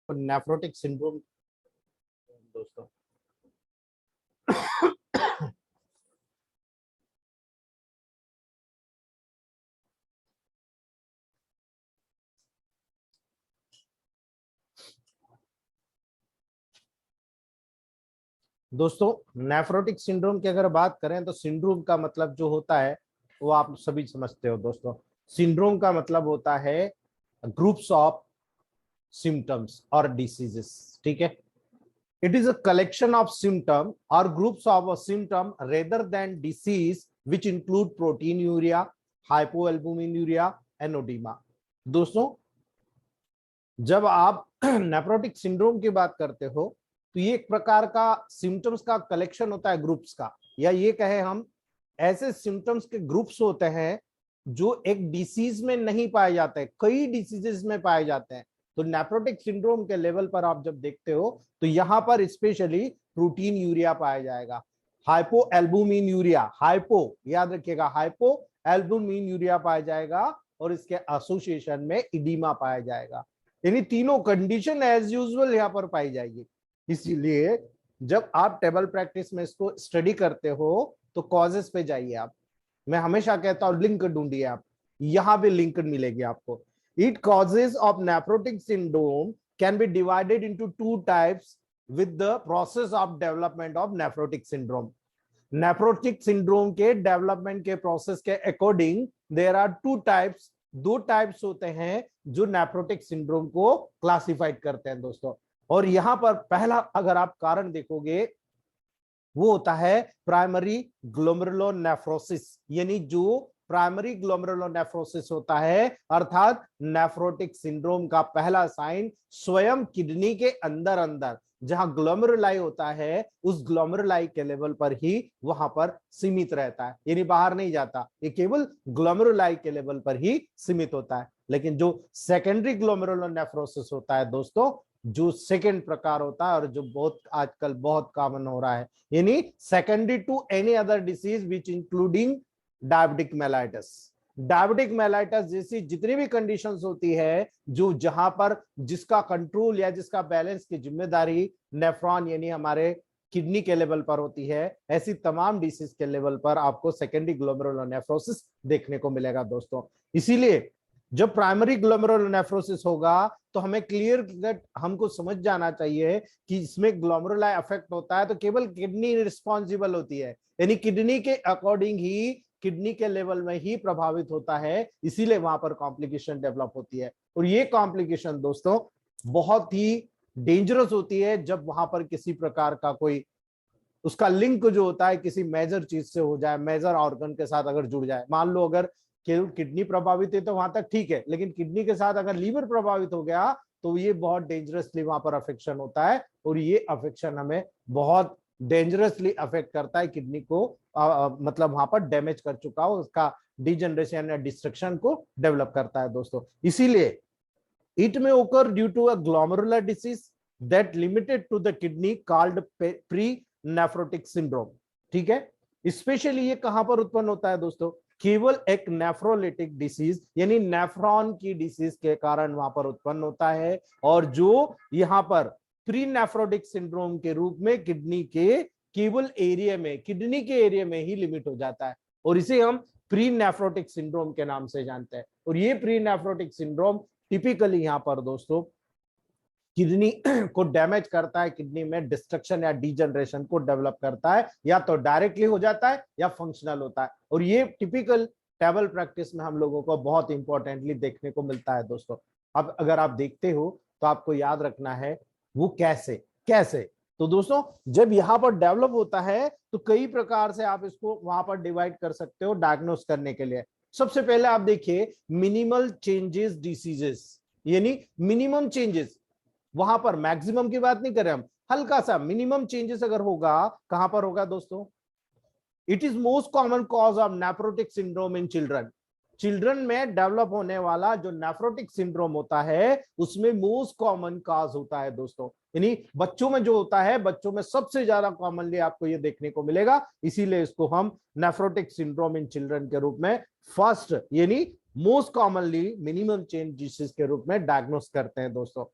Nephrotic syndrome दोस्तों। दोस्तों nephrotic syndrome की अगर बात करें तो सिंड्रोम का मतलब जो होता है वो आप सभी समझते हो दोस्तों। सिंड्रोम का मतलब होता है ग्रुप्स ऑफ सिम्टम्स और डिसीजेस। ठीक है, it is a collection of symptom और groups of a symptom rather than disease which include proteinuria, hypoalbuminuria, एनोडिमा। दोस्तों जब आप नेफ्रोटिक सिंड्रोम की बात करते हो तो ये एक प्रकार का सिम्टम्स का कलेक्शन होता है ग्रुप्स का, या ये कहे हम ऐसे सिम्टम्स के ग्रुप्स होते हैं जो एक डिसीज में नहीं पाए जाते, कई डिसीजेस में पाए जाते हैं। तो नेफ्रोटिक सिंड्रोम के लेवल पर आप जब देखते हो तो यहां पर स्पेशली प्रोटीन यूरिया पाया जाएगा, हाइपो एल्बुमिन यूरिया, हाइपो याद रखिएगा, हाइपो एल्बुमिन यूरिया पाया जाएगा और इसके एसोसिएशन में इडीमा पाया जाएगा। यानी तीनों कंडीशन एज यूजुअल यहां पर पाई जाएगी। इसीलिए जब आप टेबल प्रैक्टिस में इसको स्टडी करते हो तो कॉजेस पे जाइए आप। मैं हमेशा कहता हूं लिंक ढूंढिए आप, यहां भी लिंक मिलेगी आपको। It causes of nephrotic syndrome can be divided into two types with the process of development of nephrotic syndrome. Nephrotic syndrome के डेवलपमेंट के प्रोसेस के according there are two types, दो टाइप्स होते हैं जो नेफ्रोटिक सिंड्रोम को classified करते हैं दोस्तों। और यहां पर पहला अगर आप कारण देखोगे वो होता है प्राइमरी ग्लोमेरुलोनेफ्रोसिस, यानी जो प्राइमरी ग्लोमेरुलोनेफ्रोसिस होता है अर्थात नेफ्रोटिक सिंड्रोम का पहला साइन स्वयं किडनी के अंदर अंदर जहां ग्लोमेरुलाई होता है उस ग्लोमेरुलाई के लेवल पर ही वहां पर सीमित रहता है, यानी बाहर नहीं जाता, ये केवल ग्लोमेरुलाई के लेवल पर ही सीमित होता है। लेकिन जो सेकेंडरी ग्लोमेरुलोनेफ्रोसिस होता है दोस्तों, जो सेकेंड प्रकार होता है और जो बहुत आजकल बहुत कॉमन हो रहा है, यानी secondary to any other disease which including diabetic mellitus. Diabetic mellitus जैसी जितनी भी कंडीशंस होती है जो जहां पर जिसका कंट्रोल या जिसका बैलेंस की जिम्मेदारी नेफ्रॉन यानी हमारे किडनी के लेवल पर होती है, ऐसी तमाम डिसीज के लेवल पर आपको सेकेंडरी ग्लोमेरुलोनेफ्रोसिस देखने को मिलेगा दोस्तों। इसीलिए जब प्राइमरी ग्लोमेरुलोनेफ्रोसिस होगा तो हमें क्लियर कट हमको समझ जाना चाहिए कि इसमें ग्लोमेरुलाई अफेक्ट होता है तो केवल किडनी रिस्पॉन्सिबल होती है, यानी किडनी के अकॉर्डिंग ही किडनी के लेवल में ही प्रभावित होता है, इसीलिए वहां पर कॉम्प्लिकेशन डेवलप होती है। और ये कॉम्प्लिकेशन दोस्तों बहुत ही डेंजरस होती है जब वहां पर किसी प्रकार का कोई उसका लिंक जो होता है किसी मेजर चीज से हो जाए, मेजर ऑर्गन के साथ अगर जुड़ जाए। मान लो अगर केवल किडनी प्रभावित है तो वहां तक ठीक है, लेकिन किडनी के साथ अगर लीवर प्रभावित हो गया तो ये बहुत डेंजरसली वहां पर अफेक्शन होता है, और ये अफेक्शन हमें बहुत डेंजरसली अफेक्ट करता है, किडनी को मतलब वहां पर डैमेज कर चुका हो, उसका डिजनरेशन या डिस्ट्रक्शन को डेवलप करता है दोस्तों। इसीलिए इट में occur due to a glomerular disease that limited to the kidney called pre nephrotic syndrome. ठीक है, स्पेशली ये कहां पर उत्पन्न होता है दोस्तों, केवल एक नेफ्रोलिटिक डिसीज यानी नेफ्रॉन की डिसीज के कारण वहां पर उत्पन्न होता है, और जो यहां पर प्री नेफ्रोटिक सिंड्रोम के रूप में किडनी के केवल एरिया में, किडनी के एरिया में ही लिमिट हो जाता है, और इसे हम प्री नेफ्रोटिक सिंड्रोम के नाम से जानते हैं। और ये प्री नेफ्रोटिक सिंड्रोम टिपिकली यहां पर दोस्तों किडनी को डैमेज करता है, किडनी में डिस्ट्रक्शन या डिजनरेशन को डेवलप करता है, या तो डायरेक्टली हो जाता है या फंक्शनल होता है। और ये टिपिकल टेबल प्रैक्टिस में हम लोगों को बहुत इंपॉर्टेंटली देखने को मिलता है दोस्तों। अब अगर आप देखते हो तो आपको याद रखना है वो कैसे कैसे। तो दोस्तों जब यहाँ पर डेवलप होता है तो कई प्रकार से आप इसको वहां पर डिवाइड कर सकते हो डायग्नोस करने के लिए। सबसे पहले आप देखिए मिनिमल चेंजेस डिसीजेस, यानी मिनिमम चेंजेस, वहां पर मैक्सिमम की बात नहीं कर रहे हम, हल्का सा मिनिमम चेंजेस अगर होगा, कहां पर होगा दोस्तों, it is most common cause of nephrotic syndrome in children. Children में डेवलप होने वाला जो नेफ्रोटिक सिंड्रोम होता है उसमें मोस्ट कॉमन कॉज होता है दोस्तों, यानी बच्चों में जो होता है, बच्चों में सबसे ज्यादा कॉमनली आपको ये देखने को मिलेगा, इसीलिए इसको हम नेफ्रोटिक सिंड्रोम इन चिल्ड्रन के रूप में फर्स्ट यानी most commonly minimum change disease के रूप में डायग्नोस करते हैं दोस्तों।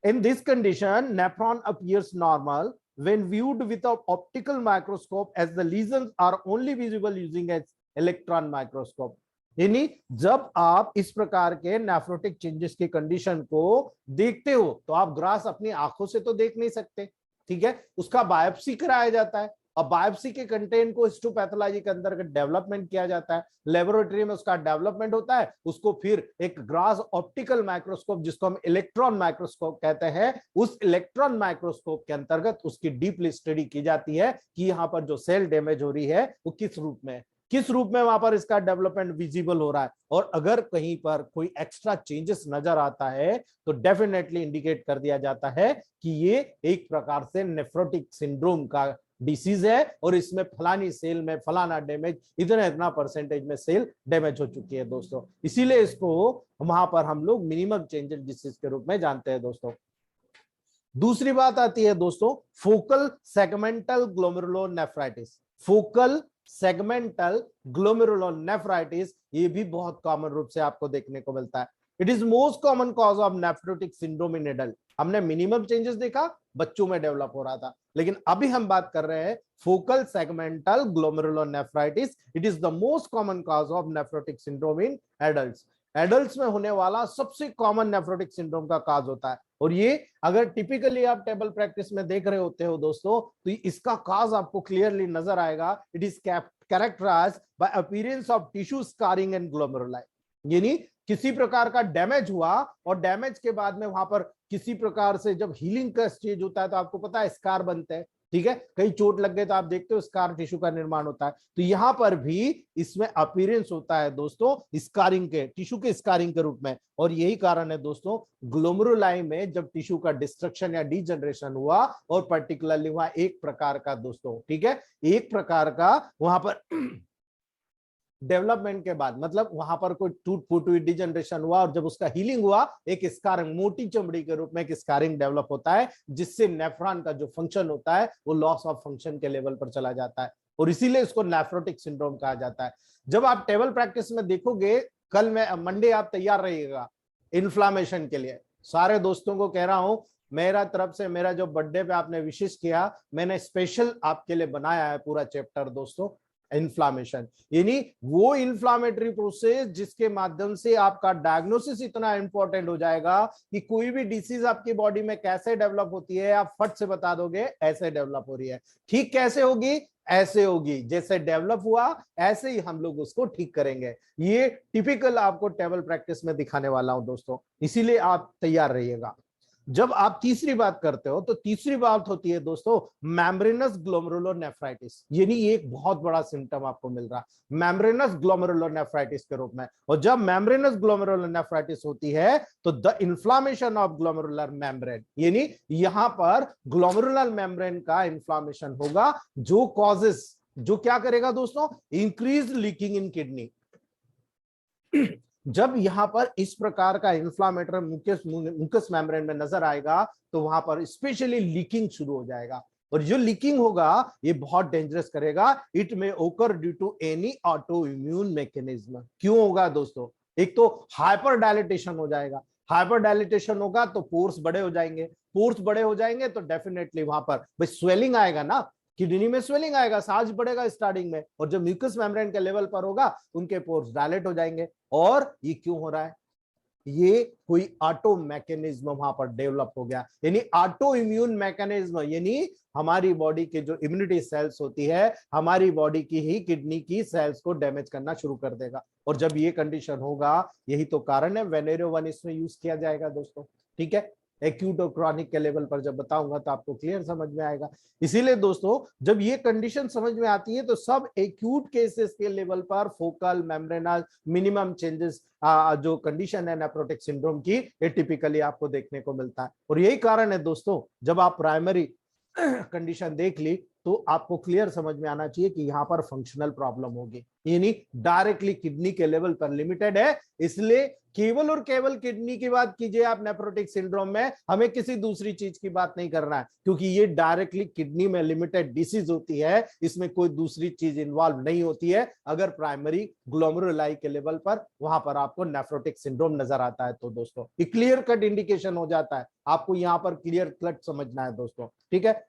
In this condition, nephron appears normal when viewed with an optical microscope, as the lesions are only visible using an electron microscope. यानी जब आप इस प्रकार के नेफ्रोटिक चेंजेस की कंडीशन को देखते हो तो आप ग्रास अपनी आंखों से तो देख नहीं सकते, ठीक है, उसका बायोप्सी कराया जाता है। अब बायोप्सी के कंटेंट को हिस्टोपैथोलॉजी के अंदर डेवलपमेंट किया जाता है, लेबोरेटरी में उसका डेवलपमेंट होता है, उसको फिर एक ग्रास ऑप्टिकल माइक्रोस्कोप जिसको हम इलेक्ट्रॉन माइक्रोस्कोप कहते हैं, उस इलेक्ट्रॉन माइक्रोस्कोप के अंतर्गत उसकी डीपली स्टडी की जाती है कि यहाँ पर जो सेल डैमेज हो रही है वो किस रूप में, किस रूप में वहां पर इसका डेवलपमेंट विजिबल हो रहा है। और अगर कहीं पर कोई एक्स्ट्रा चेंजेस नजर आता है तो डेफिनेटली इंडिकेट कर दिया जाता है कि ये एक प्रकार से नेफ्रोटिक सिंड्रोम का डिसीज है और इसमें फलानी सेल में फलाना डैमेज, इतना इतना परसेंटेज में सेल डैमेज हो चुकी है दोस्तों। इसीलिए इसको वहां पर हम लोग मिनिमम चेंजेस डिसीज के रूप में जानते हैं दोस्तों। दूसरी बात आती है दोस्तों focal segmental glomerulonephritis. Focal segmental glomerulonephritis ये भी बहुत कॉमन रूप से आपको देखने को मिलता है। It is most common cause of nephrotic syndrome in adult. हमने मिनिमम चेंजेस देखा, बच्चों में डेवलप हो रहा था, लेकिन अभी हम बात कर रहे हैं focal segmental glomerulonephritis. It is the most common cause of nephrotic syndrome in adults. Adults में होने वाला सबसे कॉमन नेफ्रोटिक सिंड्रोम का काज होता है। और ये अगर टिपिकली आप टेबल प्रैक्टिस में देख रहे होते हो दोस्तों तो इसका काज आपको क्लियरली नजर आएगा। It is characterized by appearance of tissue scarring and glomeruli. यानी किसी प्रकार का डैमेज हुआ और डैमेज के बाद में वहां पर किसी प्रकार से जब हीलिंग का स्टेज होता है तो आपको पता है स्कार बनते हैं, ठीक है, कहीं चोट लग गए तो आप देखते हो स्कार टिश्यू का निर्माण होता है। तो यहां पर भी इसमें अपीयरेंस होता है दोस्तों स्कारिंग के, टिश्यू के स्कारिंग के रूप में। और यही कारण है दोस्तों ग्लोमेरुलाई में जब टिश्यू का डिस्ट्रक्शन या डीजनरेशन हुआ और पर्टिकुलरली वहां एक प्रकार का दोस्तों, ठीक है, एक प्रकार का वहां पर डेवलपमेंट के बाद मतलब वहां पर कोई टूट फूट हुई, डिजनरेशन हुआ और जब उसका हीलिंग हुआ एक स्कारिंग, मोटी चमड़ी के रूप में एक स्कारिंग डेवलप होता है जिससे नेफ्रॉन का जो फंक्शन होता है वो लॉस ऑफ फंक्शन के लेवल पर चला जाता है और इसीलिए इसको नेफ्रोटिक सिंड्रोम कहा जाता है। जब आप टेबल प्रैक्टिस में देखोगे, कल में मंडे आप तैयार रहिएगा इन्फ्लामेशन के लिए। सारे दोस्तों को कह रहा हूं मेरा तरफ से, मेरा जो बर्थडे पे आपने विशेष किया, मैंने स्पेशल आपके लिए बनाया है पूरा चैप्टर दोस्तों इन्फ्लामेशन। यानी वो इन्फ्लामेटरी प्रोसेस जिसके माध्यम से आपका डायग्नोसिस इतना इंपॉर्टेंट हो जाएगा कि कोई भी डिसीज आपकी बॉडी में कैसे डेवलप होती है आप फट से बता दोगे ऐसे डेवलप हो रही है। ठीक कैसे होगी? ऐसे होगी, जैसे डेवलप हुआ ऐसे ही हम लोग उसको ठीक करेंगे। ये टिपिकल आपको टेबल प्रैक्टिस में दिखाने वाला हूं दोस्तों, इसीलिए आप तैयार रहिएगा। जब आप तीसरी बात करते हो तो तीसरी बात होती है दोस्तों मेम्ब्रेनस ग्लोमेरुलोनेफ्राइटिस। यानी एक बहुत बड़ा सिम्टम आपको मिल रहा है मेम्ब्रेनस ग्लोमेरुलोनेफ्राइटिस के रूप में। और जब मेम्ब्रेनस ग्लोमेरुलोनेफ्राइटिस होती है तो the inflammation of glomerular membrane, यानी यहां पर ग्लोमेरुलर मेम्ब्रेन का इन्फ्लामेशन होगा जो कॉजेस, जो क्या करेगा दोस्तों, इंक्रीज लीकिंग इन किडनी। जब यहां पर इस प्रकार का इन्फ्लामेटरी म्यूकस मेम्ब्रेन में नजर आएगा तो वहां पर स्पेशली लीकिंग शुरू हो जाएगा और जो लीकिंग होगा ये बहुत डेंजरस करेगा। इट में occur due to any auto immune mechanism. क्यों होगा दोस्तों? एक तो हाइपर डायलिटेशन हो जाएगा, हाइपर डायलिटेशन होगा तो पोर्स बड़े हो जाएंगे, पोर्स बड़े हो जाएंगे तो डेफिनेटली वहां पर भाई स्वेलिंग आएगा ना, किडनी में स्वेलिंग आएगा, साइज बढ़ेगा स्टार्टिंग में, और जब म्यूकस मेम्ब्रेन के लेवल पर होगा उनके पोर्स डायलेट हो जाएंगे। और ये क्यों हो रहा है? ये कोई ऑटो मैकेनिज्म वहां पर डेवलप हो गया, यानी ऑटो इम्यून मैकेनिज्म, यानी हमारी बॉडी के जो इम्यूनिटी सेल्स होती है हमारी बॉडी की ही किडनी की सेल्स को डैमेज करना शुरू कर देगा। और जब ये कंडीशन होगा, यही तो कारण है वेनेरियो 1 इसमें यूज किया जाएगा दोस्तों, ठीक है। एक्यूट और क्रॉनिक के लेवल पर जब बताऊंगा तो आपको क्लियर समझ में आएगा। इसीलिए दोस्तों जब ये कंडीशन समझ में आती है तो सब एक्यूट केसेस के लेवल पर फोकल मेम्ब्रेनल मिनिमम चेंजेस जो कंडीशन है नेफ्रोटिक सिंड्रोम की, ये टिपिकली आपको देखने को मिलता है। और यही कारण है दोस्तों जब आप प्राइमरी कंडीशन देख ली तो आपको क्लियर समझ में आना चाहिए कि यहां पर फंक्शनल प्रॉब्लम होगी, यानी डायरेक्टली किडनी के लेवल पर लिमिटेड है, इसलिए केवल और केवल किडनी की बात कीजिए आप नेफ्रोटिक सिंड्रोम में, हमें किसी दूसरी चीज की बात नहीं करना है, क्योंकि ये डायरेक्टली किडनी में लिमिटेड डिसीज होती है, इसमें कोई दूसरी चीज इन्वॉल्व नहीं होती है। अगर प्राइमरी ग्लोमेरुलाई के लेवल पर वहां पर आपको नेफ्रोटिक सिंड्रोम नजर आता है तो दोस्तों ये क्लियर कट इंडिकेशन हो जाता है, आपको यहां पर क्लियर कट समझना है दोस्तों, ठीक है।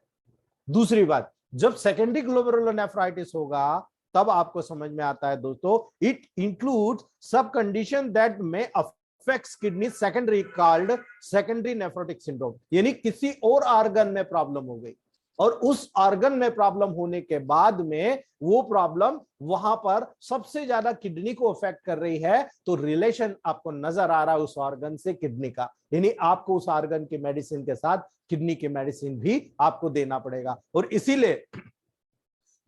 दूसरी बात, जब सेकेंडरी ग्लोमेरुलोनेफ्राइटिस होगा तब आपको समझ में आता है दोस्तों, इट इंक्लूड्स सब कंडीशन दैट में affects kidney secondary called secondary nephrotic syndrome, यानी किसी और ऑर्गन में प्रॉब्लम हो गई और उस ऑर्गन में प्रॉब्लम होने के बाद में वो प्रॉब्लम वहां पर सबसे ज्यादा किडनी को अफेक्ट कर रही है, तो रिलेशन आपको नजर आ रहा है उस ऑर्गन से किडनी का, यानी आपको उस ऑर्गन की मेडिसिन के साथ किडनी की मेडिसिन भी आपको देना पड़ेगा। और इसीलिए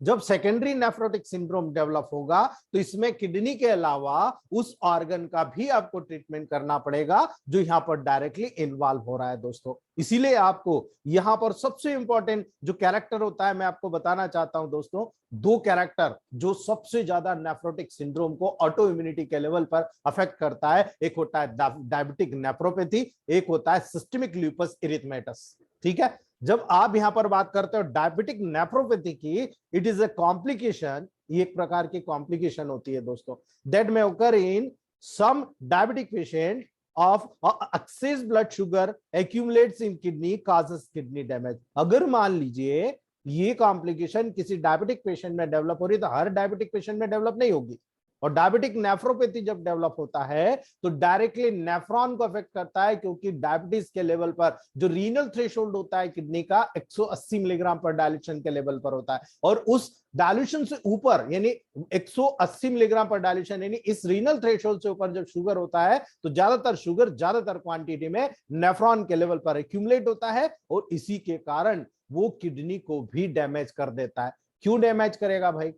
जब सेकेंडरी नेफ्रोटिक सिंड्रोम डेवलप होगा तो इसमें किडनी के अलावा उस ऑर्गन का भी आपको ट्रीटमेंट करना पड़ेगा जो यहां पर डायरेक्टली इन्वॉल्व हो रहा है दोस्तों। इसीलिए आपको यहां पर सबसे इंपॉर्टेंट जो कैरेक्टर होता है मैं आपको बताना चाहता हूं दोस्तों, दो कैरेक्टर जो सबसे ज्यादा नेफ्रोटिक सिंड्रोम को ऑटो इम्यूनिटी के लेवल पर अफेक्ट करता है, एक होता है डायबिटिक नेफ्रोपैथी, एक होता है सिस्टमिक ल्यूपस इरिथमेटस, ठीक है। जब आप यहां पर बात करते हो डायबिटिक नेफ्रोपैथी की, इट इज ए कॉम्प्लिकेशन, ये एक प्रकार की कॉम्प्लिकेशन होती है दोस्तों, that may occur in some diabetic patient of excess blood sugar accumulates in kidney causes kidney damage. अगर मान लीजिए ये कॉम्प्लिकेशन किसी डायबिटिक पेशेंट में डेवलप हो रही है तो हर डायबिटिक पेशेंट में डेवलप नहीं होगी, और डायबिटिक नेफ्रोपैथी जब डेवलप होता है तो डायरेक्टली नेफ्रॉन को अफेक्ट करता है, क्योंकि डायबिटीज के लेवल पर जो रीनल थ्रेशोल्ड होता है किडनी का 180 मिलीग्राम पर डायल्यूशन के लेवल पर होता है, और उस डायल्यूशन से ऊपर यानी 180 मिलीग्राम पर डायल्यूशन यानी इस रीनल थ्रेशोल्ड से ऊपर जब शुगर होता है तो ज्यादातर शुगर ज्यादातर क्वांटिटी में नेफ्रॉन के लेवल पर एक्यूमुलेट होता है, और इसी के कारण वो किडनी को भी डैमेज कर देता है। क्यों डैमेज करेगा भाई?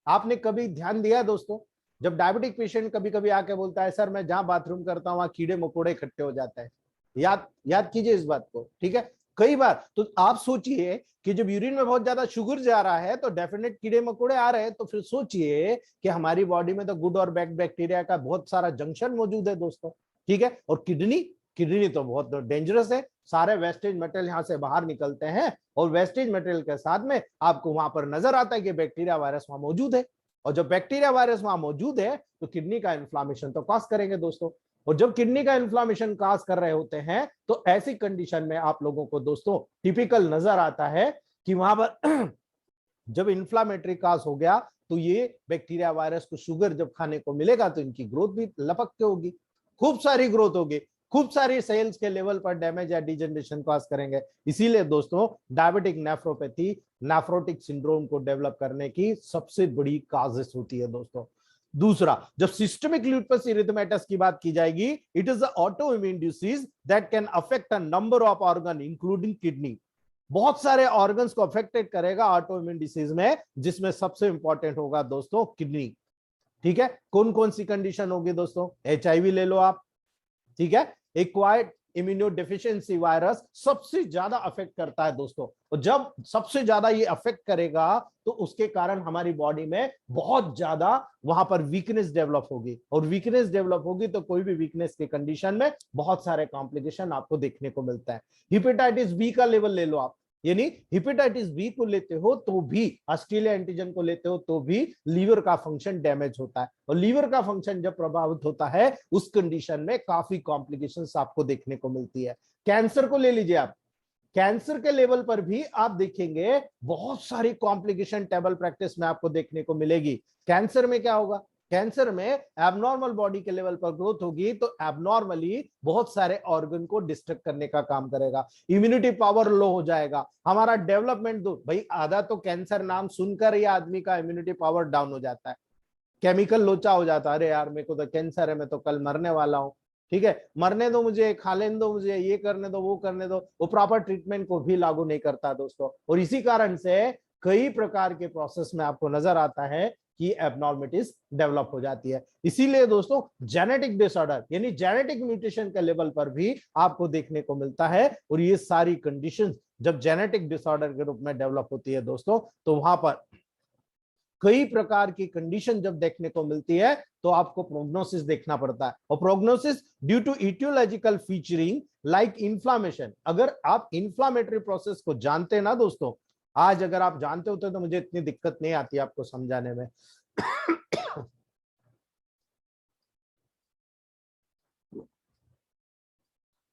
आपने कभी ध्यान दिया दोस्तों, जब डायबिटिक पेशेंट कभी कभी आके बोलता है सर मैं जहां बाथरूम करता हूं वहां कीड़े मकोड़े इकट्ठे हो जाते हैं, याद याद कीजिए इस बात को, ठीक है। कई बार तो आप सोचिए कि जब यूरिन में बहुत ज्यादा शुगर जा रहा है तो डेफिनेट कीड़े मकोड़े आ रहे हैं, तो फिर सोचिए कि हमारी बॉडी में तो गुड और बैड बैक्टीरिया का बहुत सारा जंक्शन मौजूद है दोस्तों, ठीक है। और किडनी किडनी तो बहुत डेंजरस है, सारे वेस्टेज मटेरियल यहां से बाहर निकलते हैं और वेस्टेज मटेरियल के साथ में आपको वहां पर नजर आता है कि बैक्टीरिया वायरस वहां मौजूद है, और जब बैक्टीरिया वायरस वहां मौजूद है तो किडनी का इन्फ्लामेशन तो कॉज करेंगे दोस्तों, और जब किडनी का इन्फ्लामेशन कॉज कर रहे होते हैं तो ऐसी कंडीशन में आप लोगों को दोस्तों टिपिकल नजर आता है कि वहां पर जब इन्फ्लामेटरी कॉज हो गया तो ये बैक्टीरिया वायरस को शुगर जब खाने को मिलेगा तो इनकी ग्रोथ भी लपक के होगी, खूब सारी ग्रोथ होगी, खूब सारी सेल्स के लेवल पर डैमेज या डिजनरेशन कॉज करेंगे। इसीलिए दोस्तों डायबिटिक नेफ्रोपैथी नेफ्रोटिक सिंड्रोम को डेवलप करने की सबसे बड़ी काजेस होती है दोस्तों। दूसरा, जब सिस्टमिक ल्यूपस इरिथमेटस की बात की जाएगी, it is a auto immune disease that can affect a number of organ including kidney, बहुत सारे ऑर्गन्स को अफेक्टेड करेगा ऑटो इम्यून डिसीज में, जिसमें सबसे इंपॉर्टेंट होगा दोस्तों किडनी, ठीक है। कौन कौन सी कंडीशन होगी दोस्तों? एचआईवी ले लो आप, ठीक है, एक्वायर्ड इम्यूनोडेफिशिएंसी वायरस सबसे ज्यादा अफेक्ट करता है दोस्तों, और जब सबसे ज्यादा ये अफेक्ट करेगा तो उसके कारण हमारी बॉडी में बहुत ज्यादा वहां पर वीकनेस डेवलप होगी, और वीकनेस डेवलप होगी तो कोई भी वीकनेस के कंडीशन में बहुत सारे कॉम्प्लिकेशन आपको देखने को मिलता है। हेपेटाइटिस बी का लेवल ले लो आप, यानी हेपेटाइटिस बी को लेते हो तो भी, ऑस्ट्रेलिया एंटीजन को लेते हो तो भी लीवर का फंक्शन डैमेज होता है, और लीवर का फंक्शन जब प्रभावित होता है उस कंडीशन में काफी कॉम्प्लिकेशंस आपको देखने को मिलती है। कैंसर को ले लीजिए आप, कैंसर के लेवल पर भी आप देखेंगे बहुत सारी कॉम्प्लिकेशन टेबल प्रैक्टिस में आपको देखने को मिलेगी। कैंसर में क्या होगा? कैंसर में एबनॉर्मल बॉडी के लेवल पर ग्रोथ होगी तो एबनॉर्मली बहुत सारे ऑर्गन को डिस्ट्रक्ट करने का काम करेगा, इम्यूनिटी पावर लो हो जाएगा, हमारा डेवलपमेंट दो भाई, आधा तो कैंसर नाम सुनकर ही आदमी का इम्यूनिटी पावर डाउन हो जाता है, केमिकल लोचा हो जाता है, अरे यार मेरे को तो कैंसर है, मैं तो कल मरने वाला हूं, ठीक है, मरने दो मुझे, खा लेने दो मुझे, ये करने दो वो करने दो, वो प्रॉपर ट्रीटमेंट को भी लागू नहीं करता दोस्तों। और इसी कारण से कई प्रकार के प्रोसेस में आपको नजर आता है कि एबनॉर्मिटीज डेवलप हो जाती है। इसीलिए दोस्तों जेनेटिक डिसऑर्डर यानी जेनेटिक म्यूटेशन के लेवल पर भी आपको देखने को मिलता है, और ये सारी कंडीशंस जब जेनेटिक डिसऑर्डर के रूप में डेवलप होती है दोस्तों तो वहां पर कई प्रकार की कंडीशन जब देखने को मिलती है तो आपको प्रोग्नोसिस देखना पड़ता है। और prognosis due to etiological featuring like inflammation, अगर आप इन्फ्लामेटरी प्रोसेस को जानते हैं ना दोस्तों, आज अगर आप जानते होते तो मुझे इतनी दिक्कत नहीं आती आपको समझाने में।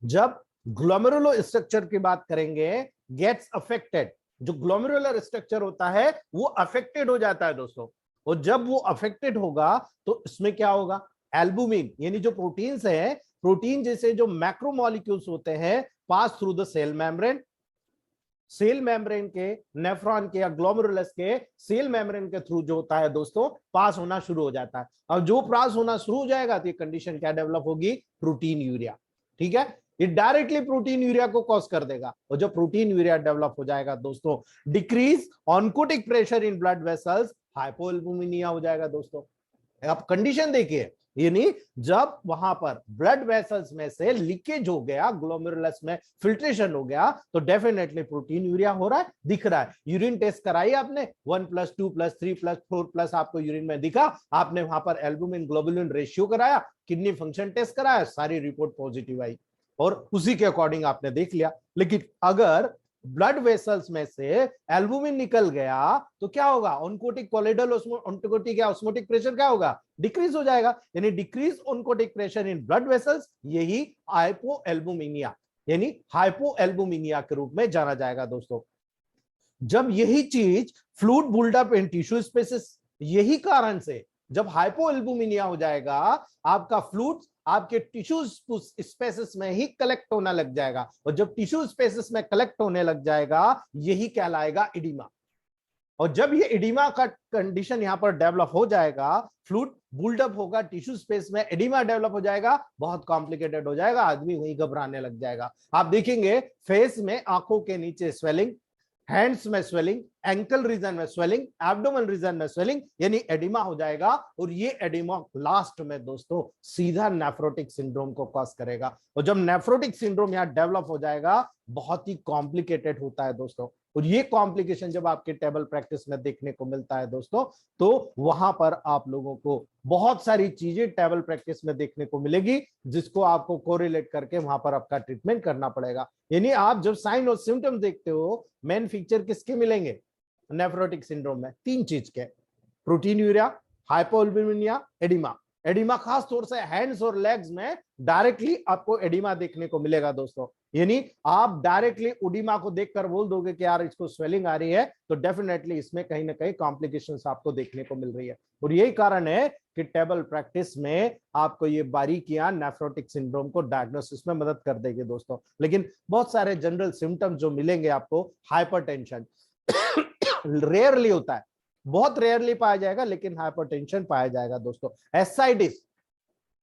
जब ग्लोमेरुलर स्ट्रक्चर की बात करेंगे, गेट्स अफेक्टेड, जो ग्लोमेरुलर स्ट्रक्चर होता है वो अफेक्टेड हो जाता है दोस्तों। और जब वो अफेक्टेड होगा तो इसमें क्या होगा, एल्बुमिन यानी जो प्रोटीन्स है, प्रोटीन जैसे जो मैक्रोमोलिक्यूल्स होते हैं pass through the cell membrane, cell membrane के, नेफ्रॉन के या ग्लोमेरुलस के सेल मेम्ब्रेन के थ्रू जो होता है दोस्तों पास होना शुरू हो जाता है। अब जो पास होना शुरू हो जाएगा तो ये कंडीशन क्या डेवलप होगी, प्रोटीन यूरिया। ठीक है, ये डायरेक्टली प्रोटीन यूरिया को कॉज कर देगा। और जब प्रोटीन यूरिया डेवलप हो जाएगा दोस्तों, decrease oncotic pressure in blood vessels, hypoalbuminemia हो जाएगा दोस्तों। आप कंडीशन देखिए, यानी जब वहां पर ब्लड वेसल्स में से लीकेज हो गया, ग्लोमेरुलस में फिल्ट्रेशन हो गया, तो डेफिनेटली प्रोटीन यूरिया हो रहा है, दिख रहा है। यूरिन टेस्ट कराई आपने, 1+2+3+4+ आपको यूरिन में दिखा, आपने वहां पर एल्बुमिन ग्लोबुलिन रेशियो कराया, किडनी फंक्शन टेस्ट कराया, सारी रिपोर्ट पॉजिटिव आई और उसी के अकॉर्डिंग आपने देख लिया। लेकिन अगर ब्लड वेसल्स में से एल्बुमिन निकल गया तो क्या होगा, ऑन्कोटिक कोलिडल ऑन्कोटिक या ऑस्मोटिक प्रेशर क्या होगा, डिक्रीज हो जाएगा। यानी decrease oncotic pressure in blood vessels, यही हाइपोएल्बुमिनिया यानी हाइपोएल्बुमिनिया के रूप में जाना जाएगा दोस्तों। जब यही चीज फ्लूइड बुल्डअप इन टिश्यू स्पेसेस, यही कारण से जब हाइपोएल्बुमिनिया हो जाएगा, आपका फ्लूइड आपके टिश्यू स्पेसेस में ही कलेक्ट होना लग जाएगा। और जब टिश्यू स्पेसेस में कलेक्ट होने लग जाएगा, यही कहलाएगा इडिमा। और जब ये इडिमा का कंडीशन यहां पर डेवलप हो जाएगा, फ्लूइड बुल्डअप होगा टिश्यू स्पेस में, एडिमा डेवलप हो जाएगा, बहुत कॉम्प्लिकेटेड हो जाएगा, आदमी वहीं घबराने लग जाएगा। आप देखेंगे फेस में, आंखों के नीचे स्वेलिंग, हैंड्स में स्वेलिंग, एंकल रीजन में स्वेलिंग, एब्डोमेन रीजन में स्वेलिंग, यानी एडिमा हो जाएगा। और ये एडिमा लास्ट में दोस्तों सीधा नेफ्रोटिक सिंड्रोम को कॉज करेगा। और जब नेफ्रोटिक सिंड्रोम यहां डेवलप हो जाएगा, बहुत ही कॉम्प्लिकेटेड होता है दोस्तों। और ये कॉम्प्लिकेशन जब आपके टेबल प्रैक्टिस में देखने को मिलता है दोस्तों, तो वहां पर आप लोगों को बहुत सारी चीजें टेबल प्रैक्टिस में देखने को मिलेगी, जिसको आपको कोरिलेट करके वहां पर आपका ट्रीटमेंट करना पड़ेगा। यानी आप जब साइन और सिम्टम देखते हो, मेन फीचर किसके मिलेंगे नेफ्रोटिक सिंड्रोम में, तीन चीज के, प्रोटीन यूरिया, हाइपोएल्बुमिनिया, एडिमा। एडिमा खास तौर से हैंड्स और लेग्स में डायरेक्टली आपको एडिमा देखने को मिलेगा दोस्तों। यानी आप डायरेक्टली एडिमा को देखकर बोल दोगे कि यार इसको स्वेलिंग आ रही है, तो डेफिनेटली इसमें कहीं ना कहीं कॉम्प्लिकेशंस आपको देखने को मिल रही है। और यही कारण है कि टेबल प्रैक्टिस में आपको ये बारीकियां नेफ्रोटिक सिंड्रोम को डायग्नोसिस में मदद कर देगी दोस्तों। लेकिन बहुत सारे जनरल सिम्टम्स जो मिलेंगे आपको, हाइपरटेंशन रेयरली होता है, बहुत रेयरली पाया जाएगा, लेकिन हाइपरटेंशन पाया जाएगा दोस्तों। एसाइटिस,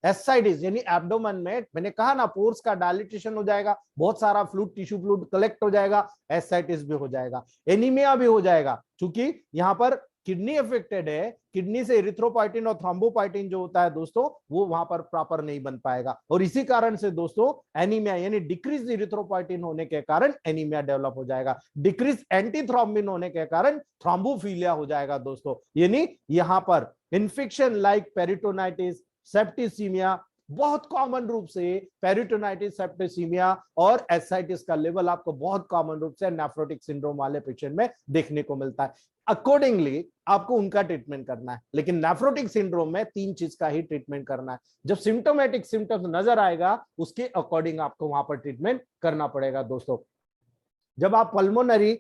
एसाइटिस यानी एब्डोमेन में, मैंने कहा ना, पोर्स का डायलिटेशन हो जाएगा, बहुत सारा फ्लूइड, टिश्यू फ्लूइड कलेक्ट हो जाएगा, एसाइटिस भी हो जाएगा, एनीमिया भी हो जाएगा। क्योंकि यहां पर किडनी अफेक्टेड है, किडनी से इरिथ्रोपोइटिन और थ्रोम्बोपोइटिन जो होता है दोस्तों, वो वहां पर प्रॉपर नहीं बन पाएगा। और इसी कारण से दोस्तों एनीमिया यानी डिक्रीज इरिथ्रोपोइटिन होने के कारण एनीमिया डेवलप हो जाएगा, डिक्रीज एंटीथ्रोम्बिन होने के कारण थ्रोम्बोफिलिया हो जाएगा दोस्तों। यानी यहां पर इंफेक्शन लाइक पेरिटोनाइटिस, सेप्टिसीमिया, बहुत कॉमन रूप से पेरिटोनाइटिस, सेप्टिसीमिया और एसाइटिस का लेवल आपको बहुत कॉमन रूप से नेफ्रोटिक सिंड्रोम वाले पेशेंट में देखने को मिलता है। अकॉर्डिंगली आपको उनका ट्रीटमेंट करना है। लेकिन नेफ्रोटिक सिंड्रोम में तीन चीज का ही ट्रीटमेंट करना है। जब सिम्टोमेटिक सिम्टम्स नजर आएगा, उसके अकॉर्डिंग आपको वहां पर ट्रीटमेंट करना पड़ेगा दोस्तों। जब आप पल्मोनरी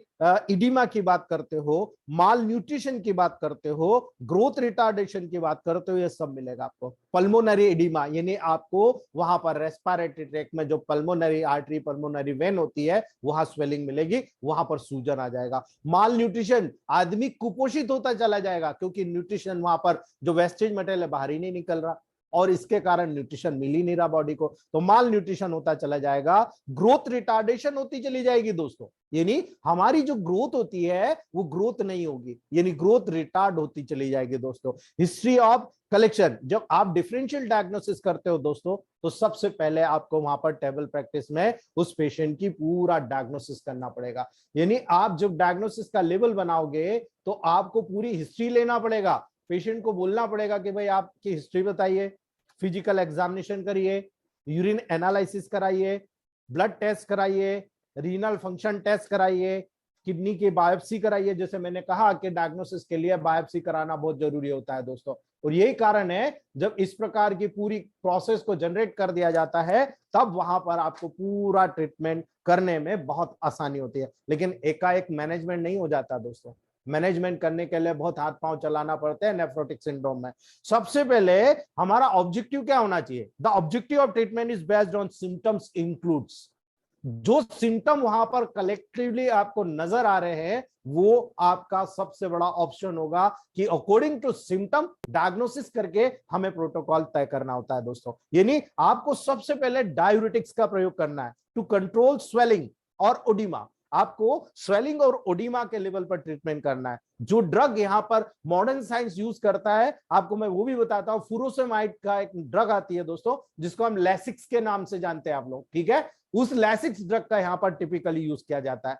इडिमा की बात करते हो, माल न्यूट्रिशन की बात करते हो, ग्रोथ रिटार्डेशन की बात करते हो, ये सब मिलेगा आपको। पल्मोनरी इडिमा यानी आपको वहां पर रेस्पिरेटरी ट्रैक्ट में जो पल्मोनरी आर्टरी, पल्मोनरी वेन होती है, वहां स्वेलिंग मिलेगी, वहां पर सूजन आ जाएगा। माल न्यूट्रिशन, आदमी कुपोषित होता चला जाएगा, क्योंकि न्यूट्रिशन वहां पर जो वेस्टेज मटेरियल है बाहर ही नहीं निकल रहा। और इसके कारण न्यूट्रिशन मिल ही नहीं रहा बॉडी को, तो माल न्यूट्रिशन होता चला जाएगा, ग्रोथ रिटार्डेशन होती चली जाएगी दोस्तों, यानी हमारी जो ग्रोथ होती है वो ग्रोथ नहीं होगी, यानी ग्रोथ रिटार्ड होती चली जाएगी दोस्तों। हिस्ट्री ऑफ कलेक्शन, जब आप डिफरेंशियल डायग्नोसिस करते हो दोस्तों, तो सबसे पहले आपको वहां पर टेबल प्रैक्टिस में उस पेशेंट की पूरा डायग्नोसिस करना पड़ेगा, यानी आप जब डायग्नोसिस का लेवल बनाओगे तो आपको पूरी हिस्ट्री लेना पड़ेगा, पेशेंट को बोलना पड़ेगा कि भाई आपकी हिस्ट्री बताइए, फिजिकल एग्जामिनेशन करिए, यूरिन एनालिसिस कराइए, ब्लड टेस्ट कराइए, रीनल फंक्शन टेस्ट कराइए, किडनी की बायोप्सी कराइए। जैसे मैंने कहा कि डायग्नोसिस के लिए बायोप्सी कराना बहुत जरूरी होता है दोस्तों, और यही कारण है जब इस प्रकार की पूरी प्रोसेस को जनरेट कर दिया जाता है तब वहां पर आपको पूरा ट्रीटमेंट करने में बहुत आसानी होती है। लेकिन एकाएक मैनेजमेंट नहीं हो जाता दोस्तों, मैनेजमेंट करने के लिए बहुत हाथ पांव चलाना पड़ता है नेफ्रोटिक सिंड्रोम में। सबसे पहले हमारा ऑब्जेक्टिव क्या होना चाहिए? The objective of treatment is based on symptoms includes, जो सिम्टम वहां पर कलेक्टिवली आपको नजर आ रहे हैं वो आपका सबसे बड़ा ऑप्शन होगा कि अकॉर्डिंग टू सिम्टम डायग्नोसिस करके हमें प्रोटोकॉल तय करना होता है दोस्तों। यानी आपको सबसे पहले डायूरेटिक्स का प्रयोग करना है टू कंट्रोल स्वेलिंग और ओडिमा, आपको स्वेलिंग और ओडिमा के लेवल पर ट्रीटमेंट करना है। जो ड्रग यहां पर मॉडर्न साइंस यूज करता है, आपको मैं वो भी बताता हूं, फुरोसेमाइड का एक ड्रग आती है दोस्तों जिसको हम लैसिक्स के नाम से जानते हैं आप लोग, ठीक है, उस लैसिक्स ड्रग का यहां पर टिपिकली यूज किया जाता है,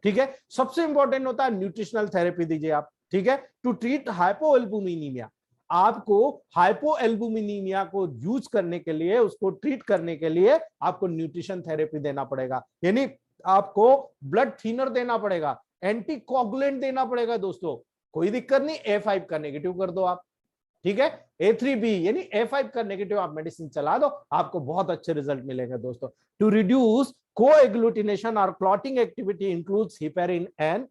ठीक है। सबसे इंपॉर्टेंट होता है न्यूट्रिशनल थेरेपी दीजिए आप, ठीक है, टू ट्रीट हाइपोएल्बुमिनीमिया। आपको हाइपोएल्बुमिनीमिया को यूज करने के लिए, उसको ट्रीट करने के लिए आपको न्यूट्रिशन थेरेपी देना पड़ेगा, यानी आपको ब्लड थिनर देना पड़ेगा, एंटीकोगुलेंट देना पड़ेगा दोस्तों। कोई दिक्कत नहीं, A5 का नेगेटिव कर दो आप, ठीक है, A3B यानी A5 का नेगेटिव आप मेडिसिन चला दो, आपको बहुत अच्छे रिजल्ट मिलेंगे दोस्तों। टू रिड्यूस कोएगुलेटिनेशन और clotting activity includes heparin and